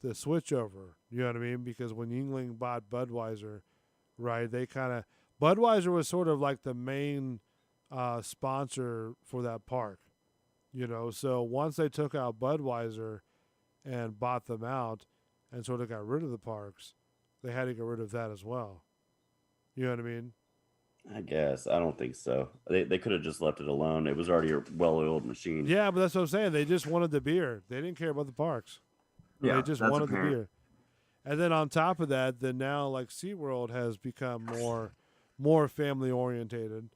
switchover. You know what I mean? Because when Yuengling bought Budweiser, right? They kind of Budweiser was sort of like the main sponsor for that park. You know, so once they took out Budweiser and bought them out and sort of got rid of the parks, they had to get rid of that as well. You know what I mean? I guess I don't think so. They could have just left it alone. It was already a well-oiled machine. Yeah, but that's what I'm saying. They just wanted the beer. They didn't care about the parks. Yeah, They just that's wanted apparent. the beer. And then on top of that, then now like SeaWorld has become more family orientated.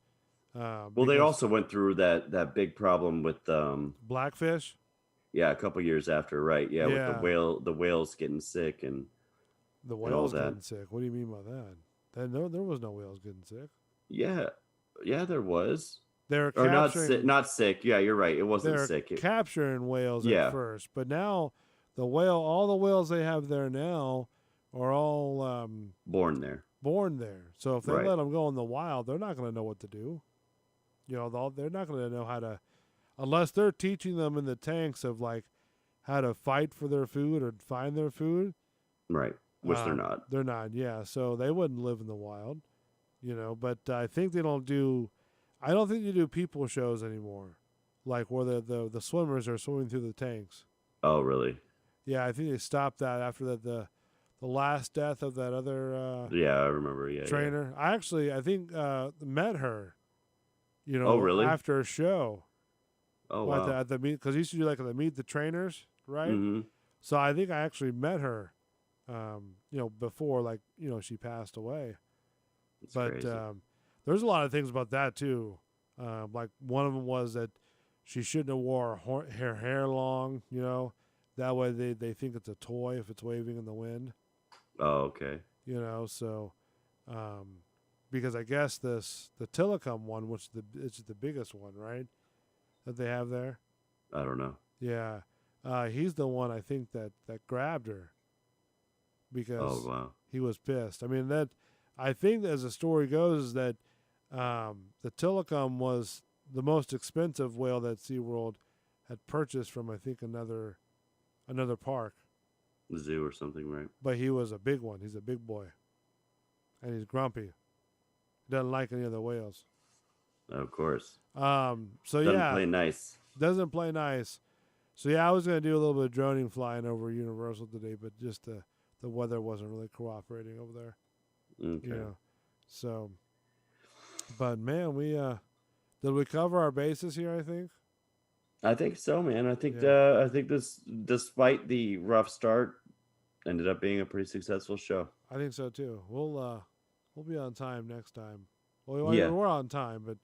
Well, they because also went through that big problem with Blackfish. yeah, a couple years after, right? Yeah, Yeah. with the whales getting sick and The all whales that. getting sick. What do you mean by that? There was no whales getting sick. yeah, there was. They're Or capturing. not sick. Yeah, you're right. It wasn't They're sick. capturing whales Yeah. at first, but now all the whales they have there now are all Born there. born there. So if they Right. let them go in the wild, they're not going to know what to do. You know, they're not going to know how to, unless they're teaching them in the tanks of like how to fight for their food or find their food. Right. Which they're not. They're not, yeah. So they wouldn't live in the wild, you know. But I think they don't do. I don't think they do people shows anymore, like where the swimmers are swimming through the tanks. Oh, really? Yeah, I think they stopped that after the last death of that other Yeah, I remember. Yeah. trainer. I think met her. You know, Oh, really? after a show. Oh, At wow. the, at the meet, because he used to do like the meet the trainers, right? hmm So I think I actually met her, you know, before like she passed away. It's But crazy. there's a lot of things about that too. Like one of them was that she shouldn't have wore her hair long. You know, that way they think it's a toy if it's waving in the wind. Oh, okay. You know, so because I guess the Tillicum one, which is the biggest one, right, that they have there. I don't know. Yeah, he's the one I think that grabbed her because Oh, wow. he was pissed. I mean that I think as the story goes is that the Tillicum was the most expensive whale that SeaWorld had purchased from I think another park, The zoo or something, right? but he was a big one. He's a big boy, and he's grumpy. Doesn't like any other whales. Of course. So Doesn't yeah, play nice. doesn't play nice. So yeah, I was gonna do a little bit of droning flying over Universal today, but just the weather wasn't really cooperating over there. Okay. You know, so. But man, did we cover our bases here? I think so, man. I think Yeah. I think this, despite the rough start, ended up being a pretty successful show. I think so too. We'll be on time next time. Well, Yeah. we're on time, but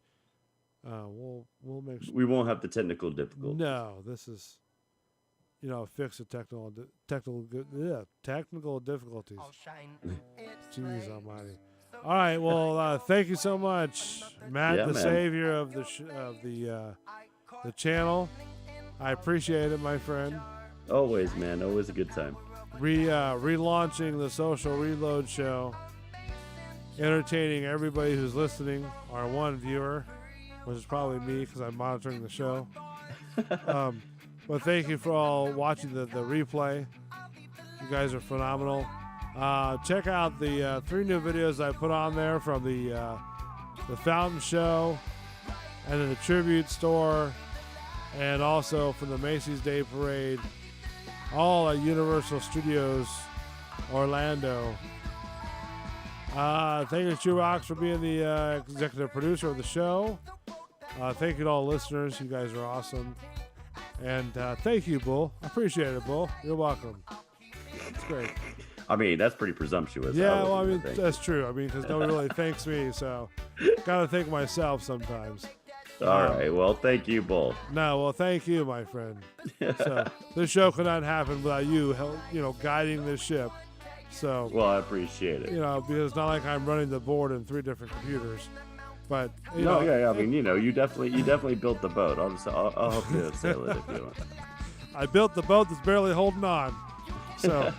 we'll make sure. We won't have the technical difficulties. No, this is, fix the technical difficulties. All shine in its Jeez place. Almighty. All right, well, thank you so much, Matt, Yeah, the man. savior of the the channel. I appreciate it, my friend. Always, man. Always a good time. Relaunching the Social Reload Show, entertaining everybody who's listening. Our one viewer, which is probably me because I'm monitoring the show. But thank you for all watching the replay. You guys are phenomenal. Check out the 3 new videos I put on there from the Fountain Show, and then the Tribute Store, and also from the Macy's Day Parade, all at Universal Studios Orlando. Thank you to Chew Rocks for being the executive producer of the show. Thank you to all listeners. You guys are awesome. And thank you, Bull. I appreciate it, Bull. You're welcome. It's great. I mean, that's pretty presumptuous. Yeah, well, I mean, that's true. I mean, because nobody really thanks me, so gotta thank myself sometimes. All right. Well, thank you, Bull. No, well, thank you, my friend. So this show could not happen without you, guiding this ship. So, well, I appreciate it. Because it's not like I'm running the board in 3 different computers. But yeah. I mean, you definitely built the boat. I'll help you sail it if you want. I built the boat that's barely holding on. So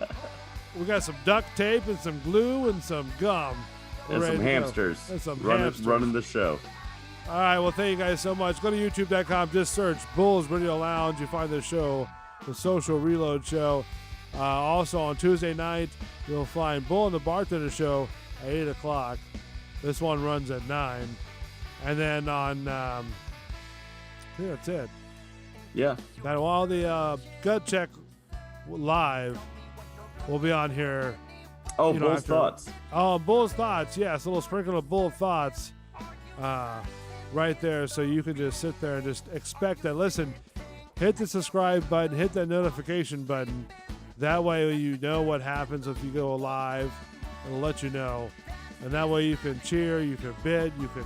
we got some duct tape and some glue and some gum. And some hamsters. And some hamsters running the show. All right. Well, thank you guys so much. Go to youtube.com. Just search Bulls Radio Lounge. You find the show, the Social Reload Show. Also on Tuesday night, you'll find Bull and the Bartender Show at 8 o'clock. This one runs at 9. And then on, I think that's it. Yeah. Now, while the Gut Check Live will be on here. Oh, Bull's Thoughts. Oh, Bull's Thoughts. Yes, a little sprinkle of Bull Thoughts right there. So you can just sit there and just expect that. Listen, hit the subscribe button, hit that notification button. That way you know what happens if you go live. It'll let you know. And that way you can cheer, you can bid, you can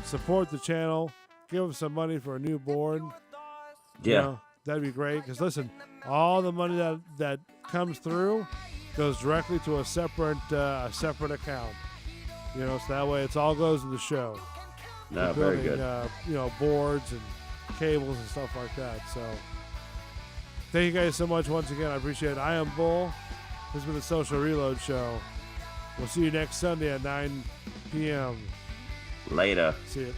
support the channel, give them some money for a new board. Yeah. That'd be great. Because listen, all the money that comes through goes directly to a separate account. So that way it all goes to the show. No, very good. Boards and cables and stuff like that. So thank you guys so much once again. I appreciate it. I am Bull. This has been the Social Reload Show. We'll see you next Sunday at 9 p.m. Later. See you.